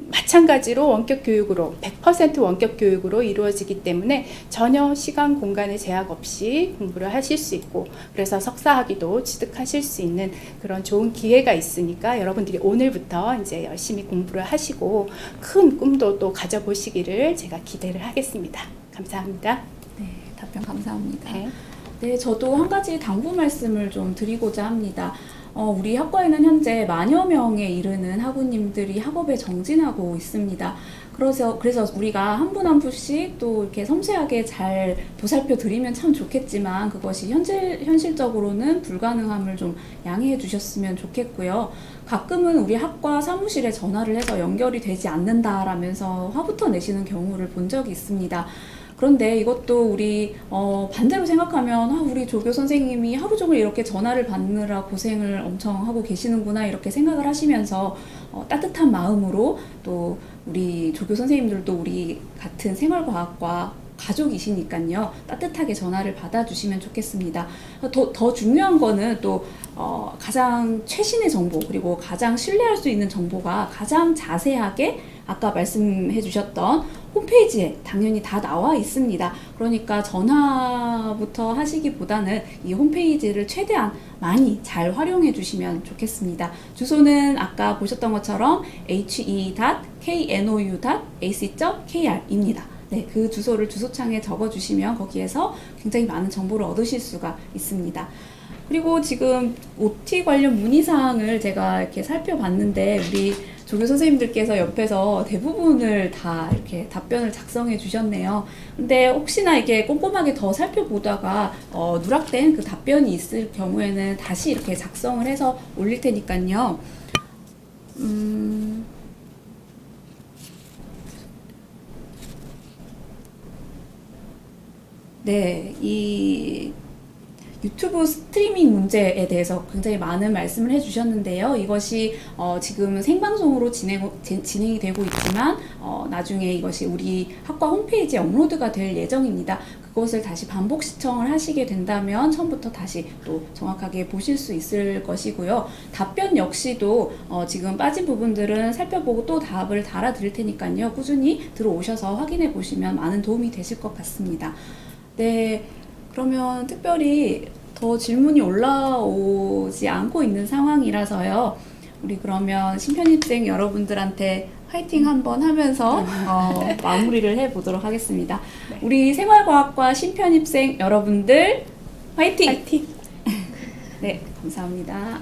마찬가지로 원격 교육으로 100% 원격 교육으로 이루어지기 때문에 전혀 시간 공간의 제약 없이 공부를 하실 수 있고 그래서 석사학위도 취득하실 수 있는 그런 좋은 기회가 있으니까 여러분들이 오늘부터 이제 열심히 공부를 하시고 큰 꿈도 또 가져보시기를 제가 기대를 하겠습니다. 감사합니다. 네, 답변 감사합니다. 네. 네, 저도 한 가지 당부 말씀을 좀 드리고자 합니다. 우리 학과에는 현재 10,000여 명에 이르는 학우님들이 학업에 정진하고 있습니다. 그래서 우리가 한 분 한 분씩 또 이렇게 섬세하게 잘 보살펴 드리면 참 좋겠지만 그것이 현실적으로는 불가능함을 좀 양해해 주셨으면 좋겠고요. 가끔은 우리 학과 사무실에 전화를 해서 연결이 되지 않는다라면서 화부터 내시는 경우를 본 적이 있습니다. 그런데 이것도 우리 반대로 생각하면 우리 조교 선생님이 하루 종일 이렇게 전화를 받느라 고생을 엄청 하고 계시는구나 이렇게 생각을 하시면서 따뜻한 마음으로 또 우리 조교 선생님들도 우리 같은 생활과학과 가족이시니까요. 따뜻하게 전화를 받아주시면 좋겠습니다. 더 중요한 거는 또 가장 최신의 정보 그리고 가장 신뢰할 수 있는 정보가 가장 자세하게 아까 말씀해 주셨던 홈페이지에 당연히 다 나와 있습니다. 그러니까 전화부터 하시기보다는 이 홈페이지를 최대한 많이 잘 활용해 주시면 좋겠습니다. 주소는 아까 보셨던 것처럼 he.knou.ac.kr입니다. 네, 그 주소를 주소창에 적어주시면 거기에서 굉장히 많은 정보를 얻으실 수가 있습니다. 그리고 지금 OT 관련 문의사항을 제가 이렇게 살펴봤는데 우리 조교 선생님들께서 옆에서 대부분을 다 이렇게 답변을 작성해 주셨네요. 근데 혹시나 이게 꼼꼼하게 더 살펴보다가 누락된 그 답변이 있을 경우에는 다시 이렇게 작성을 해서 올릴 테니까요. 네, 이 유튜브 스트리밍 문제에 대해서 굉장히 많은 말씀을 해주셨는데요. 이것이 지금 생방송으로 진행이 되고 있지만 나중에 이것이 우리 학과 홈페이지에 업로드가 될 예정입니다. 그것을 다시 반복 시청을 하시게 된다면 처음부터 다시 또 정확하게 보실 수 있을 것이고요. 답변 역시도 지금 빠진 부분들은 살펴보고 또 답을 달아드릴 테니까요. 꾸준히 들어오셔서 확인해 보시면 많은 도움이 되실 것 같습니다. 네, 그러면 특별히 더 질문이 올라오지 않고 있는 상황이라서요. 우리 그러면 신편입생 여러분들한테 화이팅 한번 하면서 마무리를 해보도록 하겠습니다. 네. 우리 생활과학과 신편입생 여러분들 화이팅! 파이팅! 네, 감사합니다.